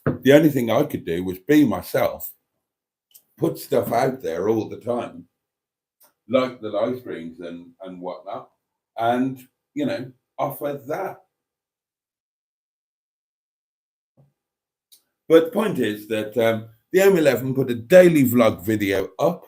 The only thing I could do was be myself, put stuff out there all the time, like the live streams and whatnot, and, offer that. But the point is that the M11 put a daily vlog video up.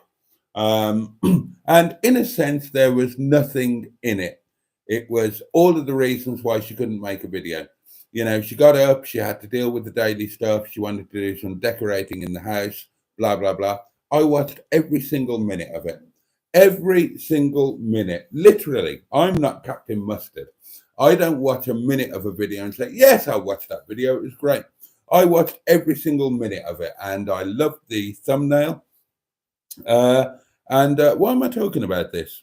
And in a sense, there was nothing in it. It was all of the reasons why she couldn't make a video. You know, she got up, she had to deal with the daily stuff. She wanted to do some decorating in the house, blah, blah, blah. I watched every single minute of it. Every single minute. Literally, I'm not Captain Mustard. I don't watch a minute of a video and say, yes, I watched that video. It was great. I watched every single minute of it and I loved the thumbnail. Why am I talking about this?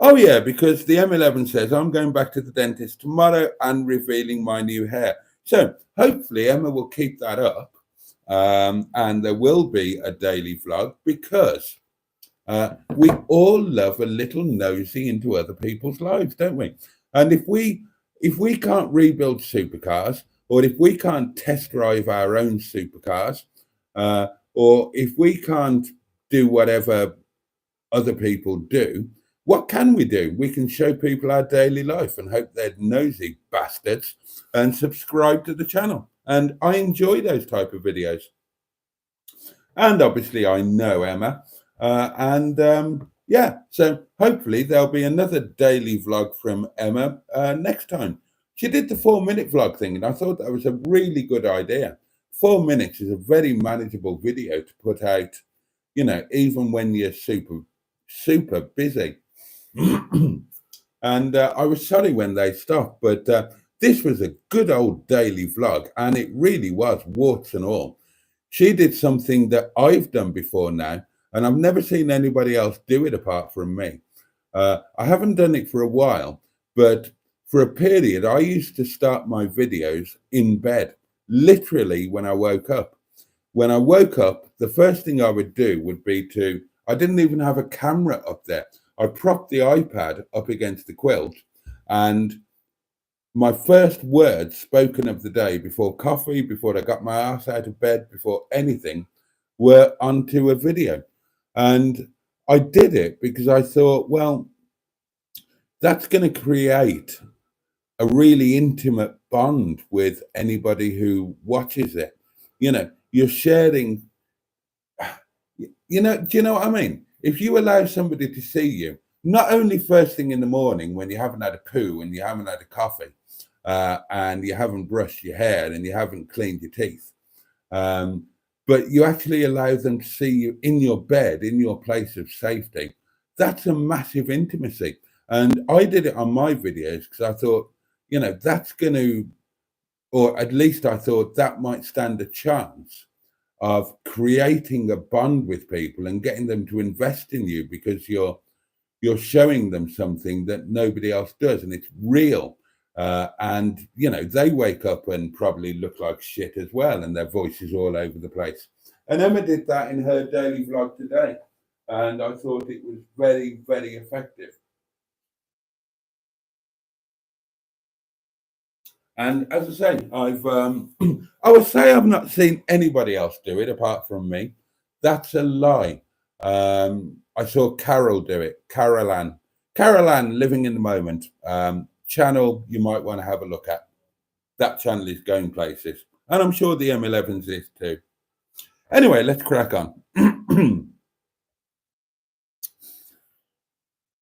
Oh yeah, because the M11 says I'm going back to the dentist tomorrow and revealing my new hair. So hopefully Emma will keep that up, and there will be a daily vlog because we all love a little nosy into other people's lives, don't we? And if we can't rebuild supercars, or if we can't test drive our own supercars, or if we can't do whatever other people do, what can we do? We can show people our daily life and hope they're nosy bastards and subscribe to the channel. And I enjoy those type of videos. And obviously I know Emma. Yeah, so hopefully there'll be another daily vlog from Emma next time. She did the 4-minute vlog thing, and I thought that was a really good idea. 4 minutes is a very manageable video to put out, you know, even when you're super busy. And I was sorry when they stopped, but this was a good old daily vlog, and it really was, warts and all. She did something that I've done before now, and I've never seen anybody else do it apart from me. I haven't done it for a while, but for a period, I used to start my videos in bed, literally when I woke up. When I woke up, the first thing I would do would be I didn't even have a camera up there. I propped the iPad up against the quilt, and my first words spoken of the day before coffee, before I got my ass out of bed, before anything, were onto a video. And I did it because I thought, well, that's going to create a really intimate bond with anybody who watches it. You know, you're sharing, you know, do you know what I mean? If you allow somebody to see you, not only first thing in the morning when you haven't had a poo and you haven't had a coffee, and you haven't brushed your hair and you haven't cleaned your teeth, but you actually allow them to see you in your bed, in your place of safety, that's a massive intimacy. And I did it on my videos because I thought, you know, that's going to, or at least I thought that might stand a chance of creating a bond with people and getting them to invest in you because you're showing them something that nobody else does, and it's real. And you know, they wake up and probably look like shit as well, and their voice is all over the place. And Emma did that in her daily vlog today, and I thought it was very, very effective. And as I say, I would say I've not seen anybody else do it apart from me. That's a lie. I saw Carol do it. Carol Ann, Living in the Moment. Channel you might want to have a look at. That channel is going places. And I'm sure the M11's is too. Anyway, let's crack on.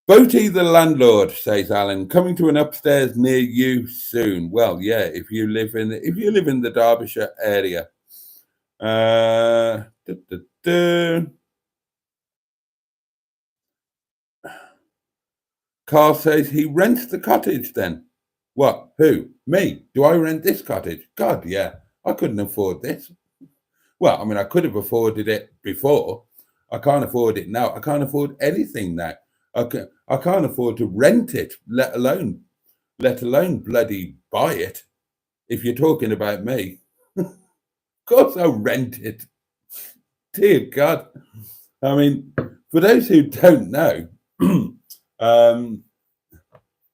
Boaty the landlord, says Alan, coming to an upstairs near you soon. Well, yeah, if you live in the Derbyshire area. Carl says he rents the cottage then. What? Who? Me? Do I rent this cottage? God, yeah. I couldn't afford this. Well, I mean, I could have afforded it before. I can't afford it now. I can't afford anything now. I can't afford to rent it, let alone bloody buy it. If you're talking about me, of course I'll rent it. Dear God. I mean, for those who don't know,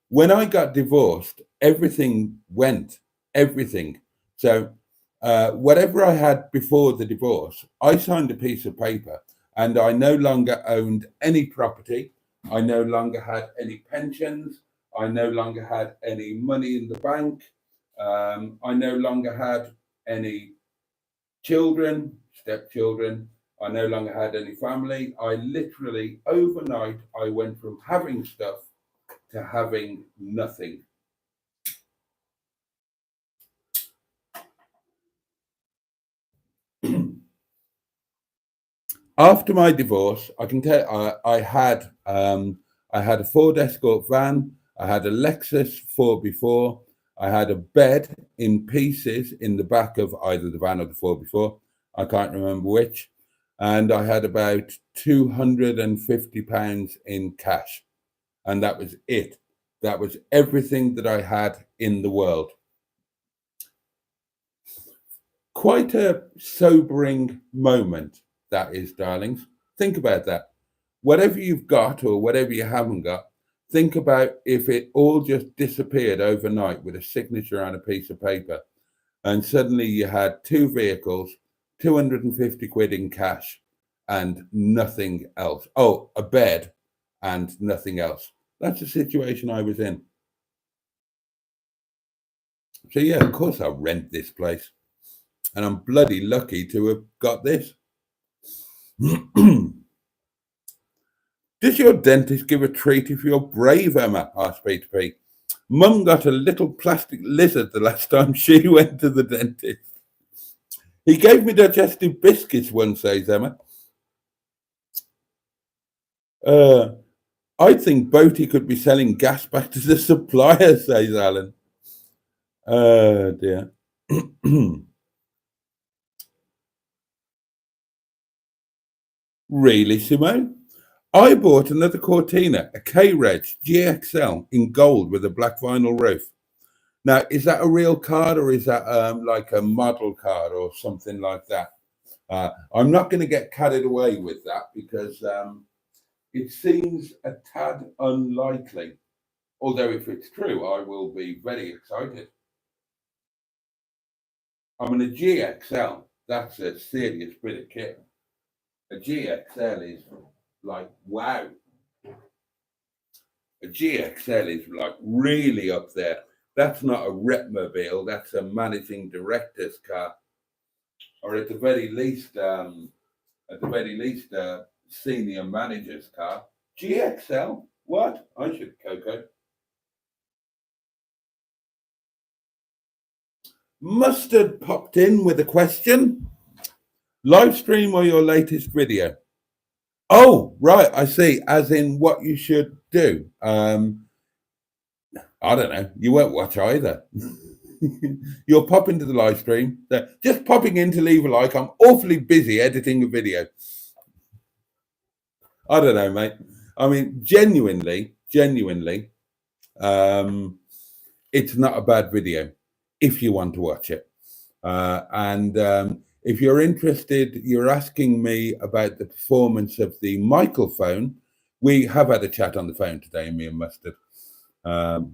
when I got divorced, everything went, everything. So whatever I had before the divorce, I signed a piece of paper and I no longer owned any property. I no longer had any pensions. I no longer had any money in the bank. I no longer had any children, stepchildren. I no longer had any family. I literally, overnight, I went from having stuff to having nothing. After my divorce, I can tell I had a Ford Escort van, I had a Lexus 4x4, I had a bed in pieces in the back of either the van or the 4x4. I can't remember which, and I had about £250 in cash, and that was it. That was everything that I had in the world. Quite a sobering moment, that is, darlings. Think about that. Whatever you've got or whatever you haven't got, think about if it all just disappeared overnight with a signature on a piece of paper, and suddenly you had two vehicles, 250 quid in cash, and nothing else. Oh, a bed and nothing else. That's the situation I was in. So, yeah, of course I'll rent this place. And I'm bloody lucky to have got this. Does your dentist give a treat if you're brave, Emma? Asked Peter P. Mum got a little plastic lizard the last time she went to the dentist. He gave me digestive biscuits once, says Emma. I think Boaty could be selling gas back to the supplier, says Alan. Oh, dear. Really, Simone? I bought another Cortina, a K-Reg GXL in gold with a black vinyl roof. Now, is that a real card or is that like a model card or something like that? I'm not going to get carried away with that because it seems a tad unlikely. Although if it's true, I will be very excited. I mean, a GXL, that's a serious bit of kit. A GXL is like, wow. A GXL is like really up there. That's not a repmobile, that's a managing director's car. Or at the very least, senior manager's car. GXL? What? I should Coco. Mustard popped in with a question. Live stream or your latest video? Oh, right, I see. As in what you should do. I don't know. You won't watch either. You'll pop into the live stream. Just popping in to leave a like. I'm awfully busy editing a video. I don't know, mate. I mean, genuinely, it's not a bad video if you want to watch it. If you're interested, you're asking me about the performance of the microphone. We have had a chat on the phone today, me and Mustard.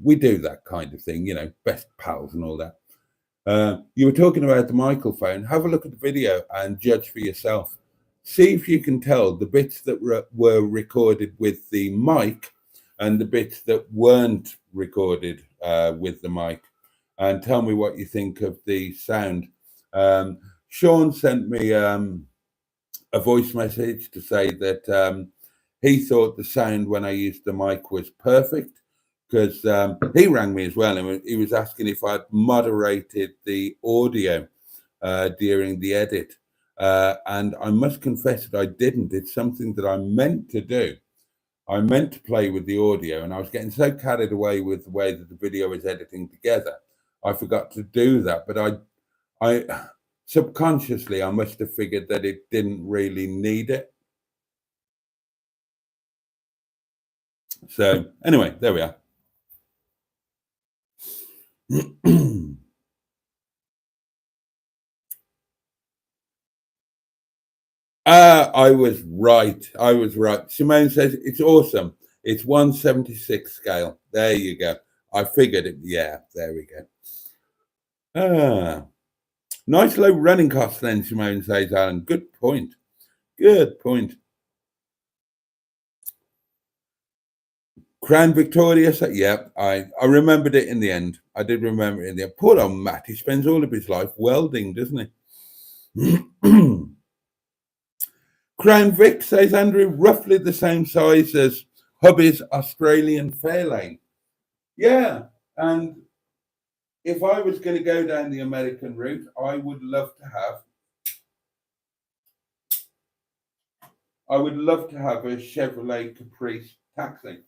We do that kind of thing, you know, best pals and all that. You were talking about the microphone. Have a look at the video and judge for yourself. See if you can tell the bits that were recorded with the mic and the bits that weren't recorded with the mic, and tell me what you think of the sound. Sean sent me a voice message to say that he thought the sound when I used the mic was perfect, because he rang me as well and he was asking if I'd moderated the audio during the edit. And I must confess that I didn't. It's something that I meant to do. I meant to play with the audio, and I was getting so carried away with the way that the video is editing together, I forgot to do that. But I subconsciously, I must have figured that it didn't really need it. So anyway, there we are. I was right. Simone says it's awesome. It's 176 scale. There you go. I figured it. Yeah, there we go. Nice low running costs then, Simone says, Alan. Good point. Crown Victoria said, yeah, I remembered it in the end. I did remember it in the end. Poor old Matt, he spends all of his life welding, doesn't he? Crown Vic, says Andrew, roughly the same size as hubby's Australian Fairlane. Yeah, and if I was going to go down the American route, I would love to have a Chevrolet Caprice taxi.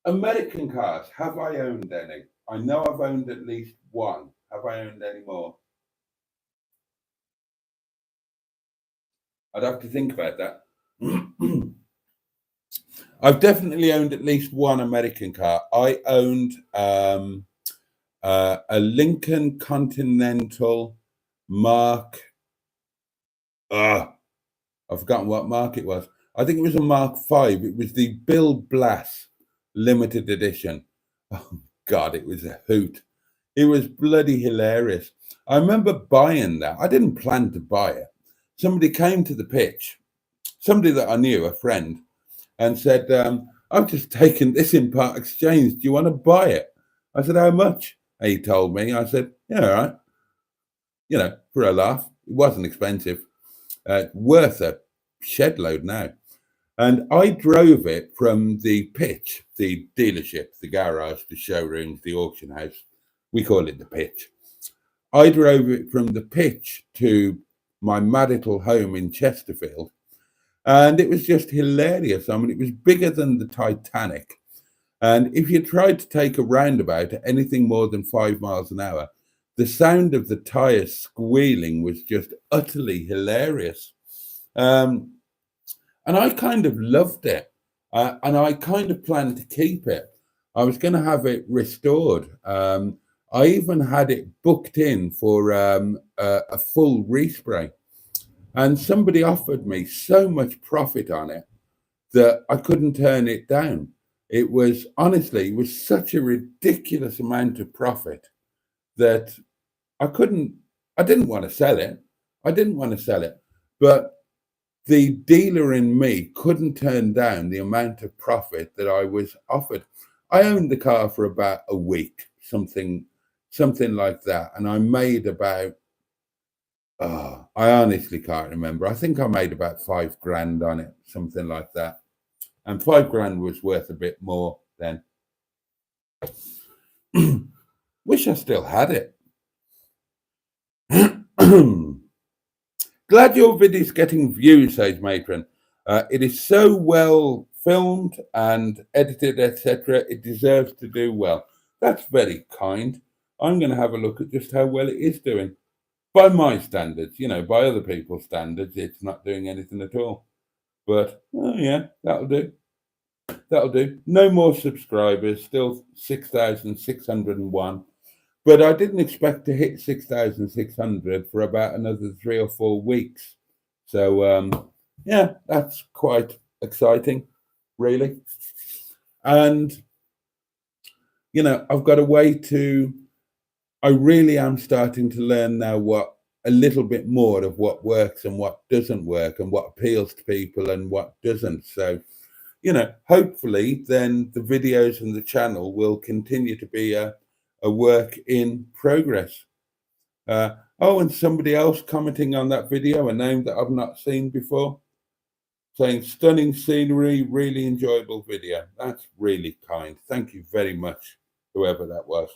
American cars, have I owned any? I know I've owned at least one. Have I owned any more? I'd have to think about that. I've definitely owned at least one American car. I owned a Lincoln Continental Mark. I've forgotten what mark it was. I think it was a Mark V. It was the Bill Blass limited edition. Oh God, it was a hoot. It was bloody hilarious. I remember buying that. I didn't plan to buy it. Somebody came to the pitch, somebody that I knew, a friend, and said, I've just taken this in part exchange. Do you want to buy it? I said, how much? And he told me. I said, yeah, all right. You know, for a laugh. It wasn't expensive. Worth a shed load now. And I drove it from the pitch, the dealership, the garage, the showrooms, the auction house. We call it the pitch. I drove it from the pitch to my marital home in Chesterfield. And it was just hilarious. I mean, it was bigger than the Titanic. And if you tried to take a roundabout at anything more than 5 miles an hour, the sound of the tyres squealing was just utterly hilarious. And I kind of loved it. And I kind of planned to keep it. I was going to have it restored. I even had it booked in for a full respray. And somebody offered me so much profit on it that I couldn't turn it down. It was such a ridiculous amount of profit that I didn't want to sell it. But the dealer in me couldn't turn down the amount of profit that I was offered. I owned the car for about a week, something like that. And I made about, I honestly can't remember. I think I made about $5,000 on it, something like that. And $5,000 was worth a bit more then. Wish I still had it. Glad your video's getting views, says Matron. It is so well filmed and edited, etc. It deserves to do well. That's very kind. I'm going to have a look at just how well it is doing. By my standards, by other people's standards, it's not doing anything at all. But, oh yeah, that'll do. No more subscribers, still 6,601. But I didn't expect to hit 6,600 for about another 3 or 4 weeks. So, yeah, that's quite exciting, really. And, I've got a way I really am starting to learn now a little bit more of what works and what doesn't work and what appeals to people and what doesn't. So, hopefully then the videos and the channel will continue to be a work in progress. And somebody else commenting on that video, a name that I've not seen before, saying stunning scenery, really enjoyable video. That's really kind. Thank you very much, whoever that was.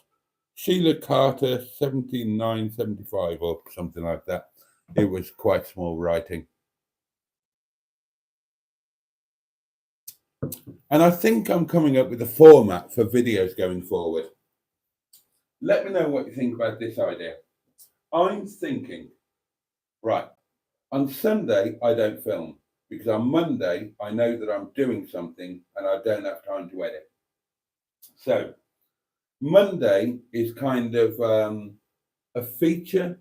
Sheila Carter, 17975 or something like that. It was quite small writing. And I think I'm coming up with a format for videos going forward. Let me know what you think about this idea. I'm thinking, right, on Sunday, I don't film because on Monday, I know that I'm doing something and I don't have time to edit. So Monday is kind of a feature.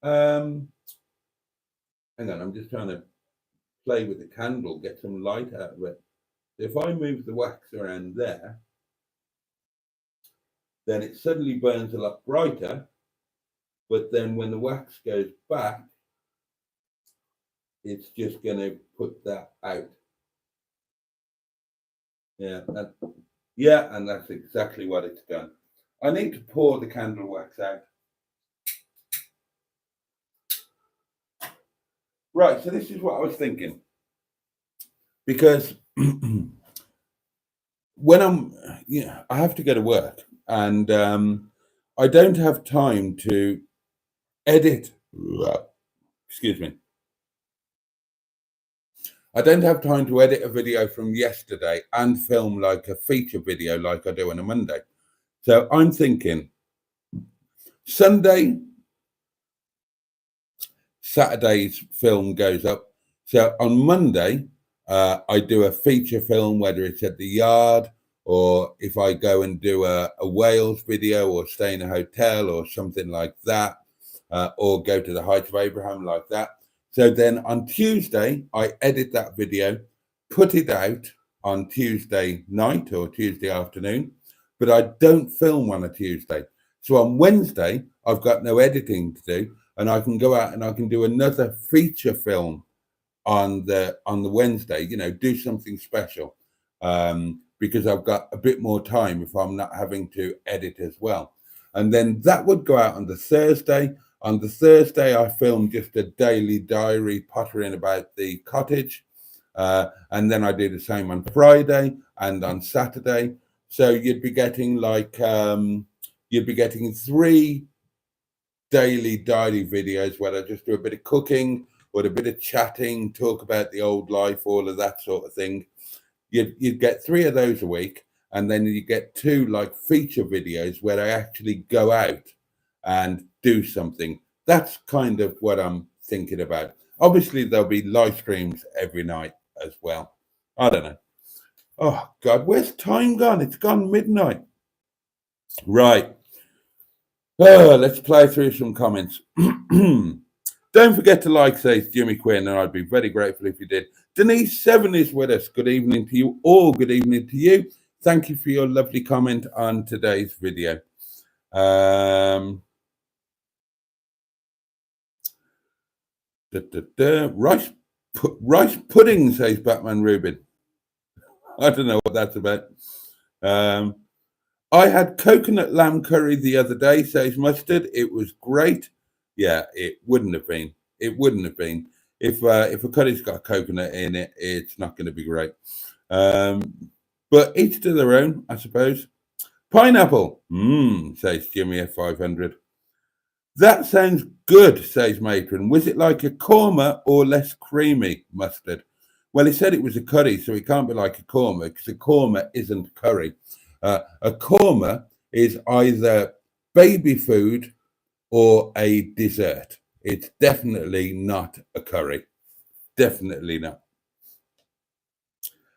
Hang on, I'm just trying to play with the candle, get some light out of it. If I move the wax around there, then it suddenly burns a lot brighter. But then when the wax goes back, it's just going to put that out. And that's exactly what it's done. I need to pour the candle wax out. Right, so this is what I was thinking. because when I have to go to work, and I don't have time to edit. Excuse me. I don't have time to edit a video from yesterday and film like a feature video like I do on a Monday. So I'm thinking Sunday, Saturday's film goes up. So on Monday, I do a feature film, whether it's at the yard or if I go and do a Wales video or stay in a hotel or something like that, or go to the Heights of Abraham like that. So then on Tuesday, I edit that video, put it out on Tuesday night or Tuesday afternoon, but I don't film on a Tuesday. So on Wednesday, I've got no editing to do, and I can go out and I can do another feature film on the Wednesday, do something special, because I've got a bit more time if I'm not having to edit as well. And then that would go out on the Thursday. On the Thursday, I filmed just a daily diary pottering about the cottage. And then I do the same on Friday and on Saturday. So you'd be getting three daily diary videos where I just do a bit of cooking or a bit of chatting, talk about the old life, all of that sort of thing. You'd get 3 of those a week. And then you get 2 like feature videos where I actually go out and do something. That's kind of what I'm thinking about. Obviously, there'll be live streams every night as well. I don't know. Oh, God, where's time gone? It's gone midnight. Right. Let's play through some comments. Don't forget to like, says Jimmy Quinn, and I'd be very grateful if you did. Denise 7 is with us. Good evening to you all. Good evening to you. Thank you for your lovely comment on today's video. Rice pudding, says Batman Rubin. I don't know what that's about. I had coconut lamb curry the other day, says Mustard. It was great. Yeah, it wouldn't have been. It wouldn't have been. If a curry's got coconut in it, it's not going to be great. But each to their own, I suppose. Pineapple, says Jimmy F500. That sounds good, says Matron. Was it like a korma or less creamy, Mustard? Well, he said it was a curry, so it can't be like a korma, because a korma isn't curry. A korma is either baby food or a dessert. It's definitely not a curry. Definitely not.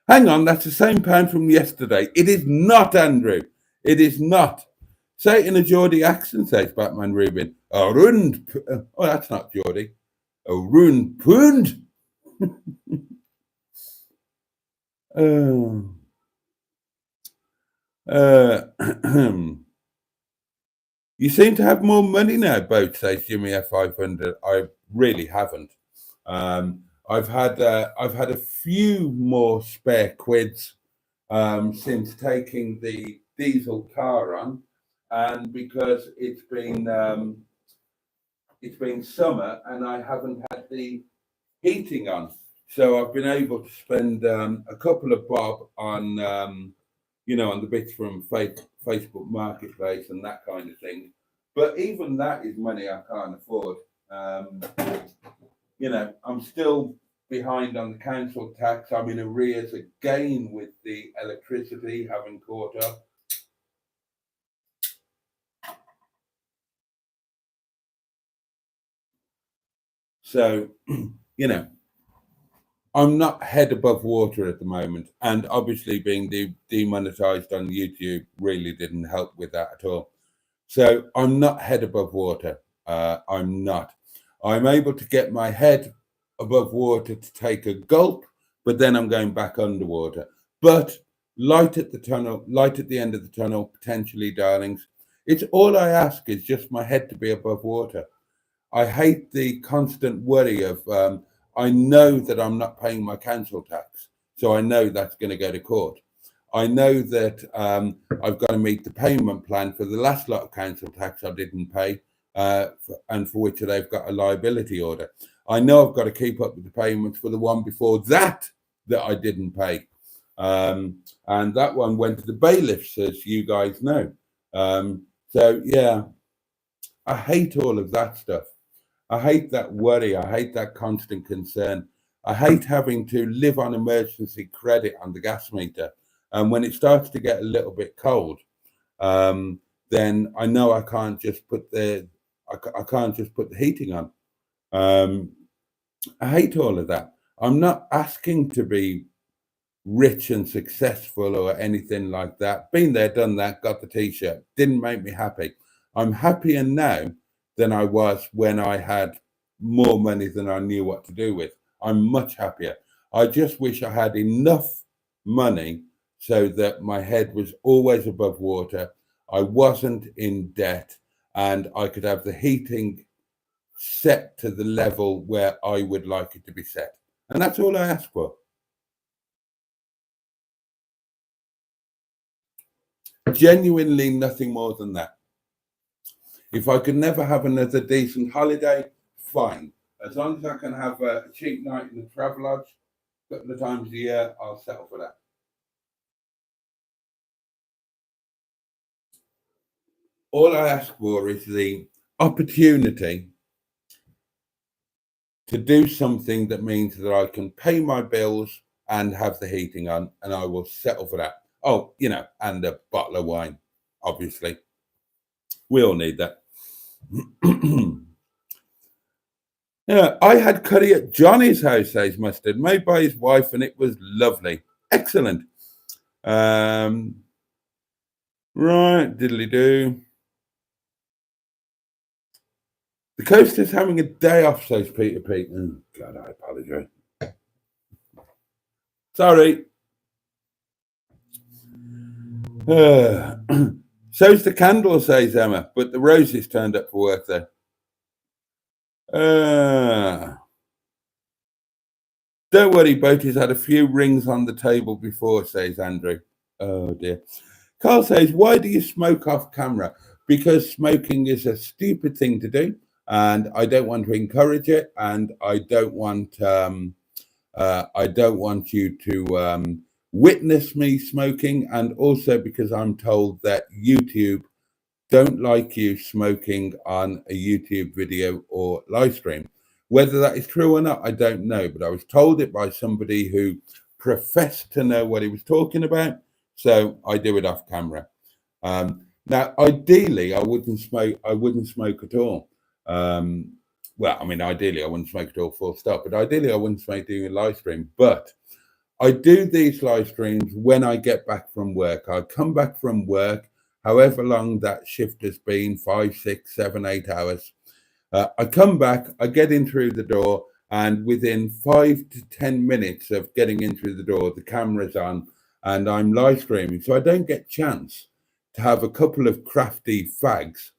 Hang on, that's the same pound from yesterday. It is not, Andrew. It is not. Say it in a Geordie accent, says Batman Rubin. A rund. Oh, that's not Geordie. A rund pund. You seem to have more money now, Boat, says Jimmy F500. I really haven't. I've had a few more spare quids since taking the diesel car on, and because it's been summer and I haven't had the heating on, so I've been able to spend a couple of bob on on the bits from Facebook Marketplace and that kind of thing. But even that is money I can't afford. I'm still behind on the council tax. I'm in arrears again with the electricity, having caught up. So, I'm not head above water at the moment. And obviously being demonetized on YouTube really didn't help with that at all. So I'm not head above water. I'm not. I'm able to get my head above water to take a gulp, but then I'm going back underwater. But light at the end of the tunnel, potentially, darlings. It's all I ask is just my head to be above water. I hate the constant worry of, I know that I'm not paying my council tax, so I know that's going to go to court. I know that I've got to meet the payment plan for the last lot of council tax I didn't pay, and for which they've got a liability order. I know I've got to keep up with the payments for the one before that that I didn't pay. And that one went to the bailiffs, as you guys know. So yeah, I hate all of that stuff. I hate that worry. I hate that constant concern. I hate having to live on emergency credit on the gas meter. And when it starts to get a little bit cold, then I know I can't just put I can't just put the heating on. I hate all of that. I'm not asking to be rich and successful or anything like that. Been there, done that, got the t-shirt. Didn't make me happy. I'm happier now than I was when I had more money than I knew what to do with. I'm much happier. I just wish I had enough money so that my head was always above water, I wasn't in debt, and I could have the heating set to the level where I would like it to be set. And that's all I ask for. Genuinely nothing more than that. If I could never have another decent holiday, fine. As long as I can have a cheap night in the Travelodge a couple of times a year, I'll settle for that. All I ask for is the opportunity to do something that means that I can pay my bills and have the heating on, and I will settle for that. Oh, and a bottle of wine, obviously. We all need that. Yeah, I had curry at Johnny's house, says Mustard, made by his wife, and it was lovely. Excellent. Right, diddly do. The coast is having a day off, says Peter Pete. Oh, God, I apologise. Sorry. So's the candle, says Emma, but the roses turned up for work there. Don't worry, Boaty's had a few rings on the table before, says Andrew. Oh dear. Carl says, why do you smoke off camera? Because smoking is a stupid thing to do, and I don't want to encourage it, and I don't want you to witness me smoking, and also because I'm told that YouTube don't like you smoking on a YouTube video or live stream. Whether that is true or not, I don't know, but I was told it by somebody who professed to know what he was talking about, so I do it off camera. Now, ideally, I wouldn't smoke at all. Well, I mean, ideally, I wouldn't smoke at all, full stop. But ideally, I wouldn't smoke doing a live stream. But I do these live streams when I get back from work. I come back from work, however long that shift has been, 5, 6, 7, 8 hours. I come back, I get in through the door, and within 5 to 10 minutes of getting in through the door, the camera's on, and I'm live streaming. So I don't get a chance to have a couple of crafty fags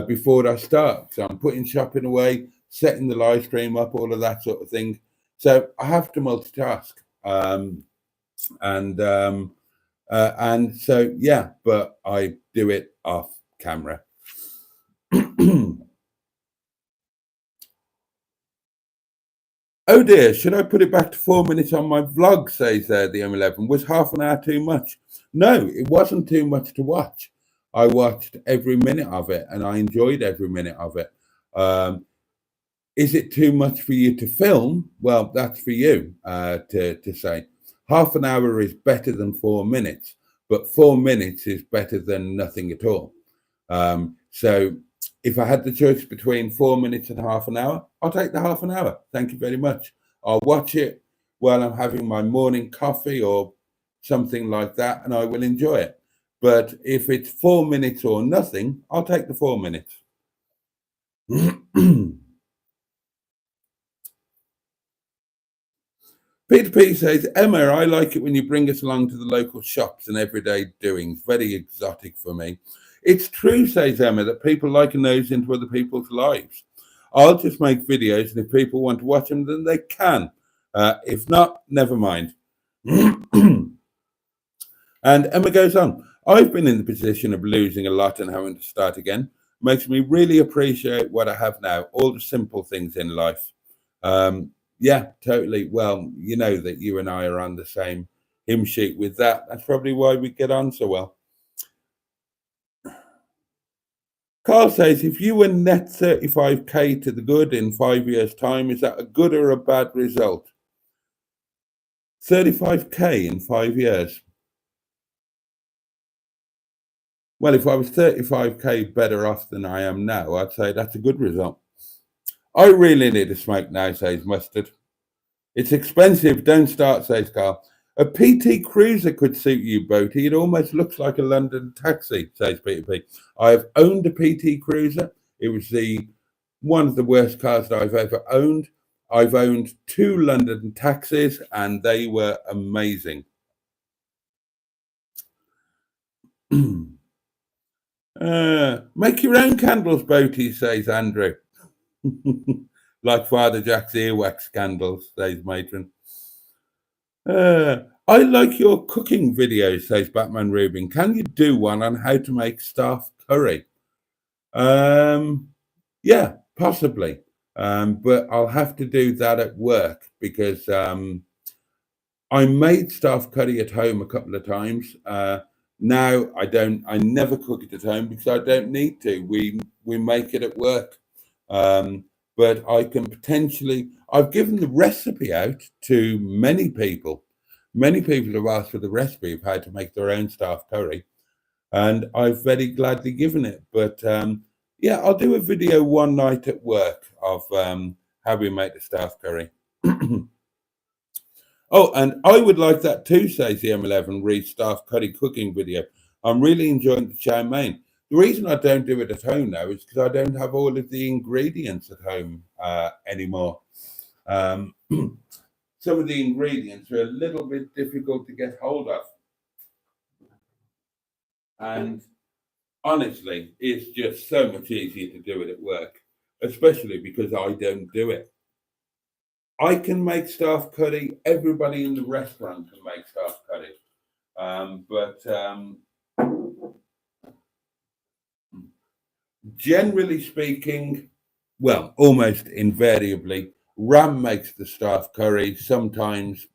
before I start. So I'm putting shopping away, setting the live stream up, all of that sort of thing. So I have to multitask. And so, yeah, but I do it off camera. Oh dear, should I put it back to 4 minutes on my vlog, says the M11. Was half an hour too much? No, it wasn't too much to watch. I watched every minute of it and I enjoyed every minute of it. Is it too much for you to film? Well, that's for you to say. Half an hour is better than 4 minutes, but 4 minutes is better than nothing at all. So if I had the choice between 4 minutes and half an hour, I'll take the half an hour. Thank you very much. I'll watch it while I'm having my morning coffee or something like that, and I will enjoy it. But if it's 4 minutes or nothing, I'll take the 4 minutes. Peter P says, Emma, I like it when you bring us along to the local shops and everyday doings. Very exotic for me. It's true, says Emma, that people like a nose into other people's lives. I'll just make videos, and if people want to watch them, then they can. If not, never mind. And Emma goes on, I've been in the position of losing a lot and having to start again. Makes me really appreciate what I have now, all the simple things in life. Yeah, totally. Well, you know that you and I are on the same hymn sheet with that. That's probably why we get on so well. Carl says, if you were net 35k to the good in 5 years' time, is that a good or a bad result? 35k in 5 years. Well, if I was 35k better off than I am now, I'd say that's a good result. I really need a smoke now, says Mustard. It's expensive. Don't start, says Carl. A PT Cruiser could suit you, Boaty. It almost looks like a London taxi, says Peter P. I have owned a PT Cruiser. It was one of the worst cars that I've ever owned. I've owned 2 London taxis, and they were amazing. Make your own candles, Boaty, says Andrew. Like Father Jack's earwax candles, says Matron. I like your cooking videos, says Batman Rubin. Can you do one on how to make staff curry? Yeah, possibly. But I'll have to do that at work because I made staff curry at home a couple of times. Now I never cook it at home because I don't need to. We make it at work. But I can potentially, I've given the recipe out to many people. Many people have asked for the recipe of how to make their own staff curry, and I've very gladly given it. But yeah, I'll do a video one night at work of how we make the staff curry. Oh, and I would like that too, says the M11 Reed staff curry cooking video. I'm really enjoying the chow mein. The reason I don't do it at home now is because I don't have all of the ingredients at home anymore. Some of the ingredients are a little bit difficult to get hold of. And honestly, it's just so much easier to do it at work, especially because I don't do it. I can make staff curry. Everybody in the restaurant can make staff curry. But generally speaking, well, almost invariably, Ram makes the staff curry. Sometimes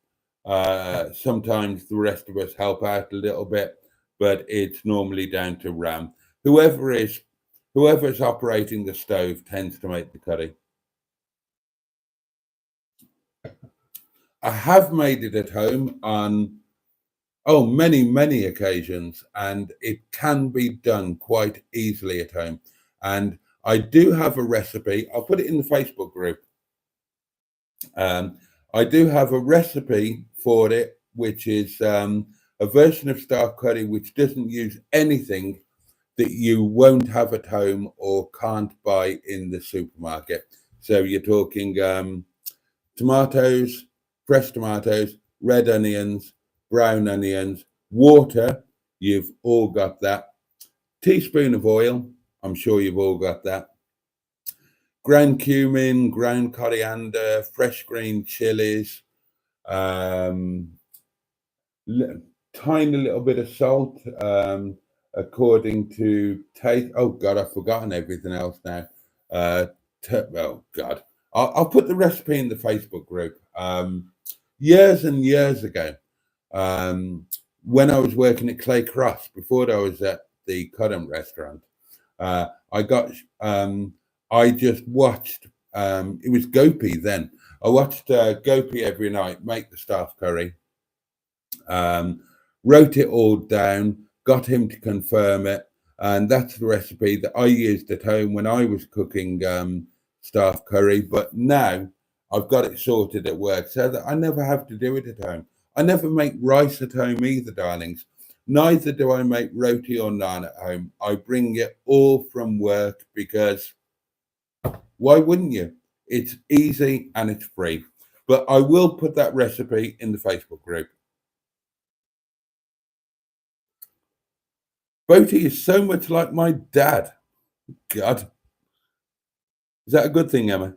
the rest of us help out a little bit, but it's normally down to Ram. Whoever's operating the stove tends to make the curry. I have made it at home on many occasions, and it can be done quite easily at home. And I do have a recipe. I'll put it in the Facebook group. I do have a recipe for it, which is a version of staff curry which doesn't use anything that you won't have at home or can't buy in the supermarket. So you're talking tomatoes, fresh tomatoes, red onions, brown onions, water. You've all got that. Teaspoon of oil. I'm sure you've all got that. Ground cumin, ground coriander, fresh green chilies, tiny little bit of salt, according to taste. Oh God, I've forgotten everything else now. Oh God, I'll put the recipe in the Facebook group. Years and years ago, when I was working at Clay Cross, before I was at the Cudham restaurant, I just watched. It was Gopi then. I watched Gopi every night make the staff curry. Wrote it all down, got him to confirm it, and that's the recipe that I used at home when I was cooking staff curry. But now I've got it sorted at work so that I never have to do it at home. I never make rice at home either, darlings. Neither do I make roti or naan at home. I bring it all from work because why wouldn't you? It's easy and it's free. But I will put that recipe in the Facebook group. Boaty is so much like my dad. God. Is that a good thing, Emma?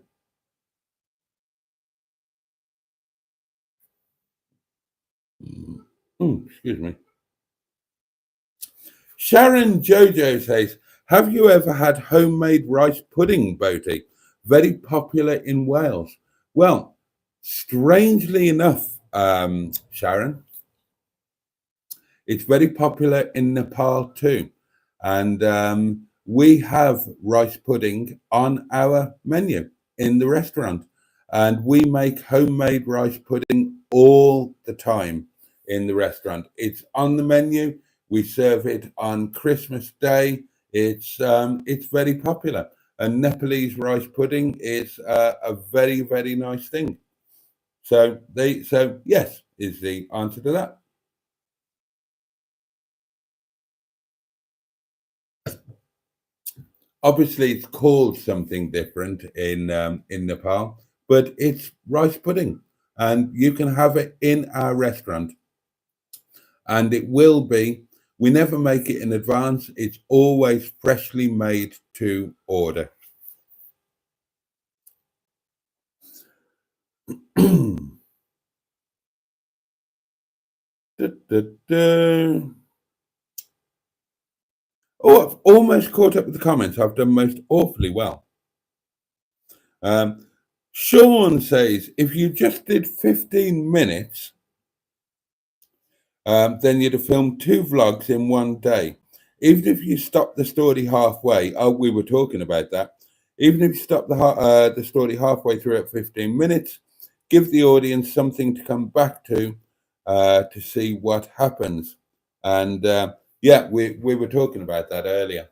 Excuse me. Sharon Jojo says, have you ever had homemade rice pudding, Boaty? Very popular in Wales. Well, Strangely enough, Sharon, it's very popular in Nepal too. And we have rice pudding on our menu in the restaurant. And we make homemade rice pudding all the time in the restaurant. It's on the menu. We serve it on Christmas Day. It's very popular. And Nepalese rice pudding is a very, very nice thing. So yes is the answer to that. Obviously, it's called something different in Nepal, but it's rice pudding, and you can have it in our restaurant, and it will be. We never make it in advance. It's always freshly made to order. Da, da, da. Oh, I've almost caught up with the comments. I've done most awfully well. Um, Sean says, if you just did 15 minutes, then you'd have filmed 2 vlogs in one day. Even if you stop the story halfway, oh, we were talking about that. Even if you stop the story halfway through at 15 minutes, give the audience something to come back to see what happens. And yeah, we were talking about that earlier.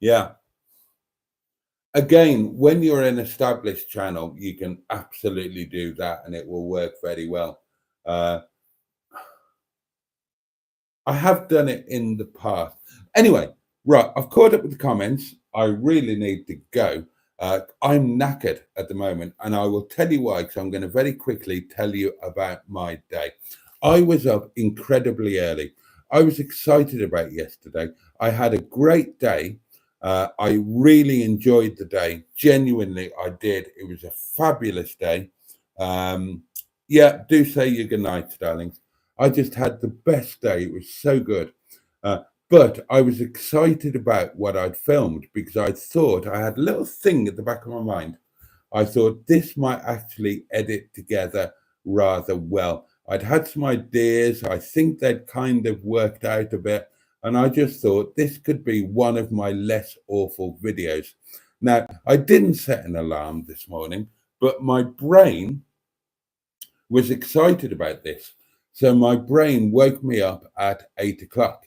Yeah. Again, when you're an established channel, you can absolutely do that and it will work very well. I have done it in the past. Anyway, right, I've caught up with the comments. I really need to go. I'm knackered at the moment, and I will tell you why, because I'm going to very quickly tell you about my day. I was up incredibly early. I was excited about yesterday. I had a great day. I really enjoyed the day. Genuinely, I did. It was a fabulous day. Yeah, do say your good night, darlings. I just had the best day. It was so good. Uh, but I was excited about what I'd filmed because I thought I had a little thing at the back of my mind. I thought this might actually edit together rather well. I'd had some ideas. I think they'd kind of worked out a bit. And I just thought this could be one of my less awful videos. Now, I didn't set an alarm this morning, but my brain was excited about this. So my brain woke me up at 8 o'clock.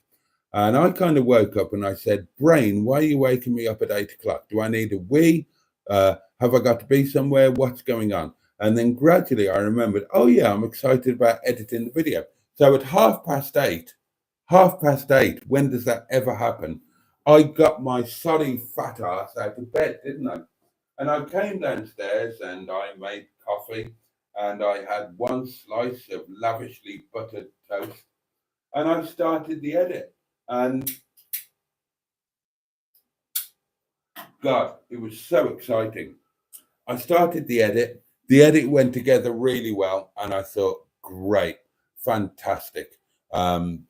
And I kind of woke up and I said, Brain, why are you waking me up at 8 o'clock? Do I need a wee? Have I got to be somewhere? What's going on? And then gradually I remembered, oh, yeah, I'm excited about editing the video. So at 8:30, when does that ever happen? I got my sorry fat ass out of bed, didn't I? And I came downstairs and I made coffee and I had one slice of lavishly buttered toast and I started the edit. And God, it was so exciting. I started the edit. The edit went together really well. And I thought, great, fantastic. I'm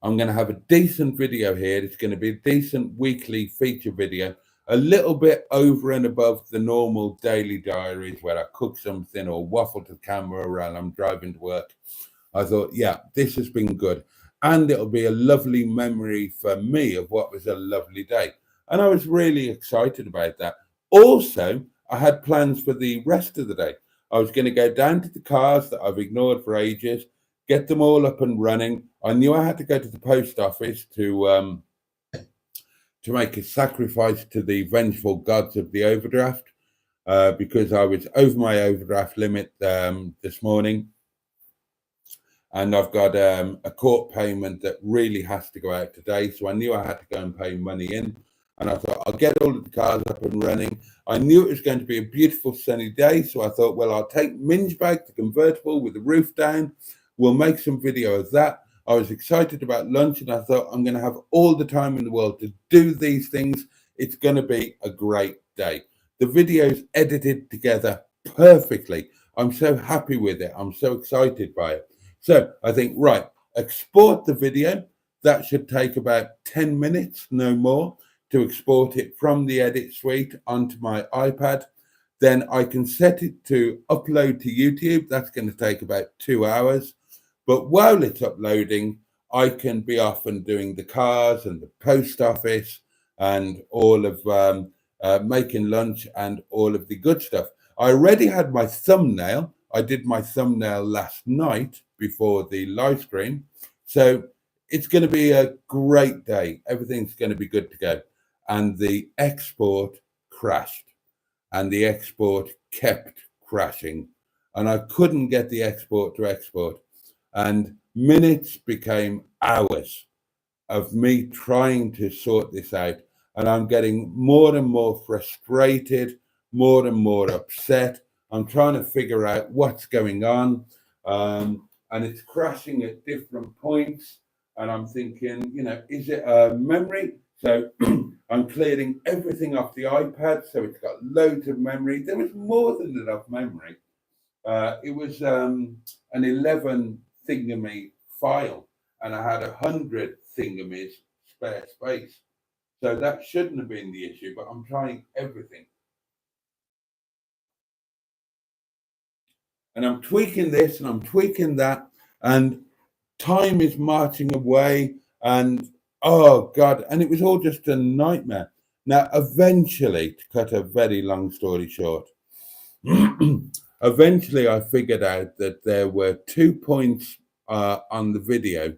going to have a decent video here. It's going to be a decent weekly feature video, a little bit over and above the normal daily diaries where I cook something or waffle to the camera while I'm driving to work. I thought, yeah, this has been good. And it'll be a lovely memory for me of what was a lovely day. And I was really excited about that. Also, I had plans for the rest of the day. I was going to go down to the cars that I've ignored for ages, get them all up and running. I knew I had to go to the post office to make a sacrifice to the vengeful gods of the overdraft because I was over my overdraft limit this morning. And I've got a court payment that really has to go out today. So I knew I had to go and pay money in. And I thought, I'll get all of the cars up and running. I knew it was going to be a beautiful sunny day. So I thought, well, I'll take Minge Bag, the convertible with the roof down. We'll make some video of that. I was excited about lunch and I thought, I'm going to have all the time in the world to do these things. It's going to be a great day. The video's edited together perfectly. I'm so happy with it. I'm so excited by it. So I think, right, export the video. That should take about 10 minutes, no more, to export it from the edit suite onto my iPad. then I can set it to upload to YouTube. That's going to take about 2 hours. But while it's uploading, I can be off and doing the cars and the post office and all of making lunch and all of the good stuff. I already had my thumbnail. I did my thumbnail last night before the live stream. So it's going to be a great day. Everything's going to be good to go. And the export crashed. And the export kept crashing. And I couldn't get the export to export. And minutes became hours of me trying to sort this out. And I'm getting more and more frustrated, more and more upset. I'm trying to figure out what's going on. And it's crashing at different points. And I'm thinking, is it a memory? So I'm clearing everything off the iPad. So it's got loads of memory. There was more than enough memory. It was an 11 thingamy file, and I had 100 thingamies spare space. So that shouldn't have been the issue, but I'm trying everything. And I'm tweaking this and I'm tweaking that, and time is marching away, and oh God, and it was all just a nightmare. Now, eventually, to cut a very long story short, eventually I figured out that there were 2 points on the video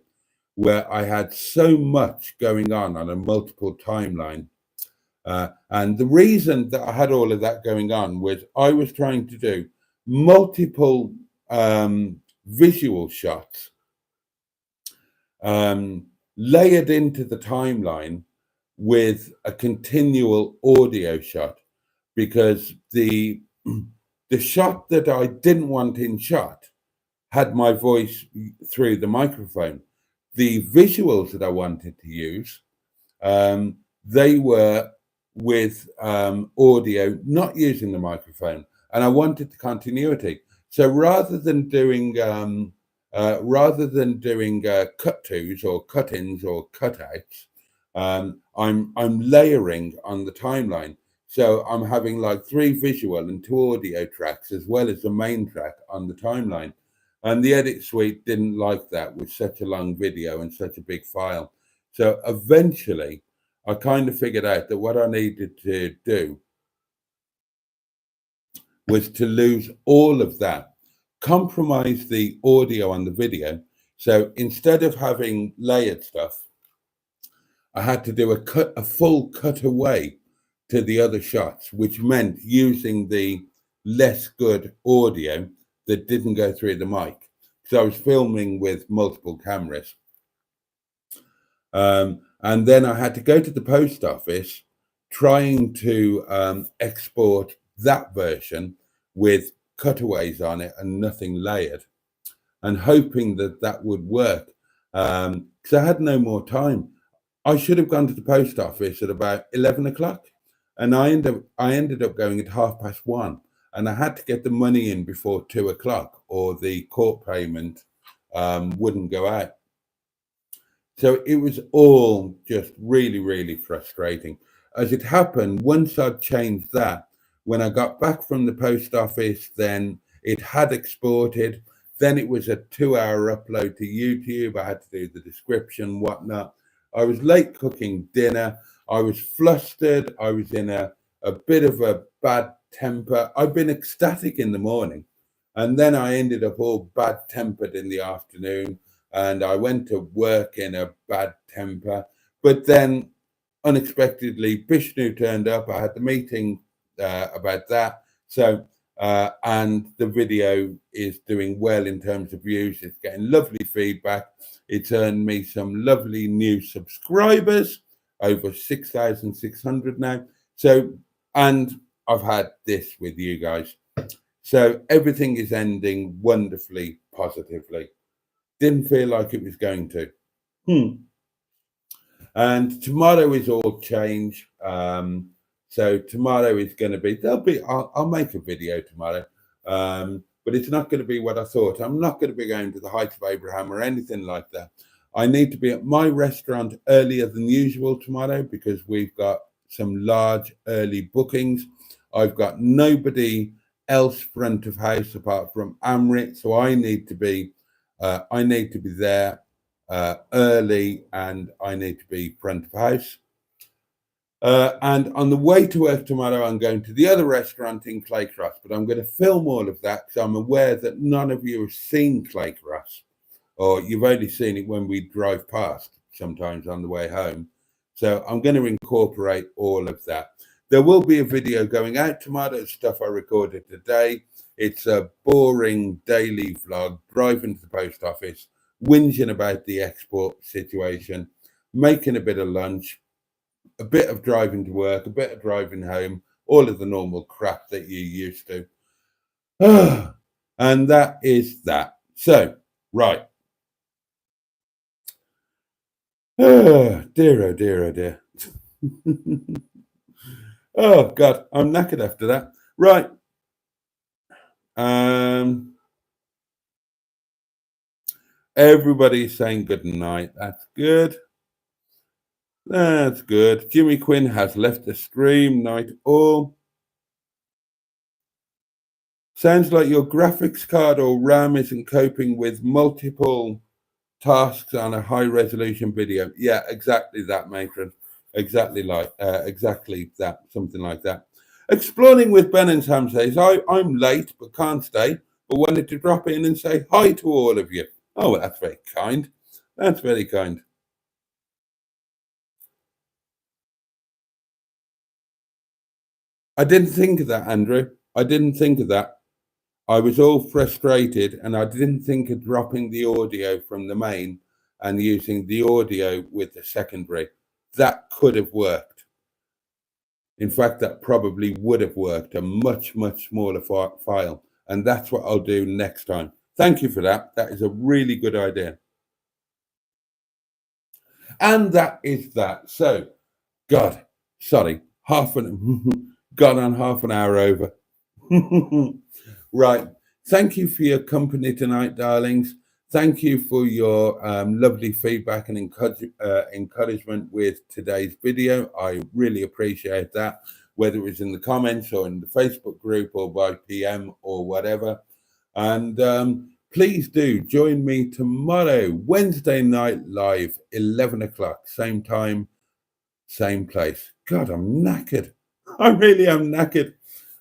where I had so much going on a multiple timeline. And the reason that I had all of that going on was I was trying to do multiple visual shots layered into the timeline with a continual audio shot, because the shot that I didn't want in shot had my voice through the microphone. The visuals that I wanted to use, they were with audio, not using the microphone, and I wanted the continuity. So rather than doing cut-tos or cut-ins or cutouts, I'm layering on the timeline. So I'm having like 3 visual and 2 audio tracks as well as the main track on the timeline. And the edit suite didn't like that with such a long video and such a big file. So eventually I kind of figured out that what I needed to do was to lose all of that, compromise the audio on the video. So instead of having layered stuff, I had to do a full cutaway to the other shots, which meant using the less good audio that didn't go through the mic. So I was filming with multiple cameras. And then I had to go to the post office trying to export that version with cutaways on it and nothing layered, and hoping that that would work, because I had no more time. I should have gone to the post office at about 11 o'clock, and I ended up going at 1:30, and I had to get the money in before 2 o'clock or the court payment wouldn't go out. So it was all just really, really frustrating. As it happened, once I'd changed that, when I got back from the post office, then it had exported. Then it was a 2-hour upload to YouTube. I had to do the description, whatnot. I was late cooking dinner. I was flustered. I was in a bit of a bad temper. I'd been ecstatic in the morning, and then I ended up all bad tempered in the afternoon. And I went to work in a bad temper. But then unexpectedly, Bishnu turned up. I had the meeting about that. So, and the video is doing well in terms of views. It's getting lovely feedback. It's earned me some lovely new subscribers, over 6,600 now. So, and I've had this with you guys. So everything is ending wonderfully positively. Didn't feel like it was going to. And tomorrow is all change. So tomorrow is going to be, I'll make a video tomorrow, but it's not going to be what I thought. I'm not going to be going to the Heights of Abraham or anything like that. I need to be at my restaurant earlier than usual tomorrow because we've got some large early bookings. I've got nobody else front of house apart from Amrit, so I need to be there early, and I need to be front of house. And on the way to work tomorrow, I'm going to the other restaurant in Claycross, but I'm going to film all of that because I'm aware that none of you have seen Claycross, or you've only seen it when we drive past sometimes on the way home. So I'm going to incorporate all of that. There will be a video going out tomorrow, stuff I recorded today. It's a boring daily vlog, driving to the post office, whinging about the export situation, making a bit of lunch, a bit of driving to work, a bit of driving home, all of the normal crap that you're used to. And that is that. So, right. Dear, oh dear, oh dear. Oh, God, I'm knackered after that. Right. Everybody's saying good night. That's good. That's good. Jimmy Quinn has left the stream. Night all. Sounds like your graphics card or RAM isn't coping with multiple tasks on a high resolution video. Yeah, exactly that, matron. Exactly that, something like that. Exploring with Ben and Sam says, I'm late but can't stay, but wanted to drop in and say hi to all of you. Oh, well, that's very kind. That's very kind. I didn't think of that, Andrew. I didn't think of that. I was all frustrated, and I didn't think of dropping the audio from the main and using the audio with the secondary. That could have worked. In fact, that probably would have worked, a much, much smaller file. And that's what I'll do next time. Thank you for that. That is a really good idea. And that is that. So, God, sorry, gone on half an hour over. Right. Thank you for your company tonight, darlings. Thank you for your lovely feedback and encouragement with today's video. I really appreciate that, whether it's in the comments or in the Facebook group or by PM or whatever. And please do join me tomorrow, Wednesday night live, 11 o'clock, same time, same place. God, I'm knackered. I really am knackered.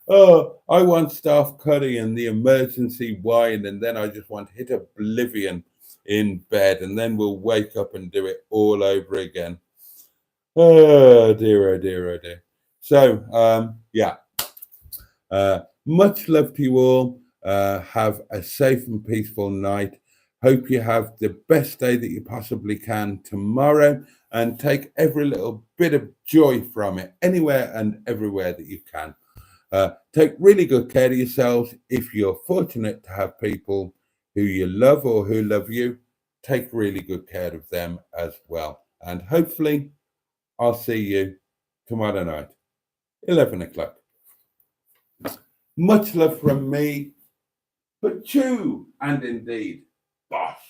Oh, I want staff curry and the emergency wine, and then I just want to hit oblivion in bed, and then we'll wake up and do it all over again. Oh dear, oh dear, oh dear. So, yeah. Much love to you all. Have a safe and peaceful night. Hope you have the best day that you possibly can tomorrow, and take every little bit of joy from it, anywhere and everywhere that you can. Take really good care of yourselves. If you're fortunate to have people who you love or who love you, take really good care of them as well. And hopefully, I'll see you tomorrow night, 11 o'clock. Much love from me, but true and indeed, boss.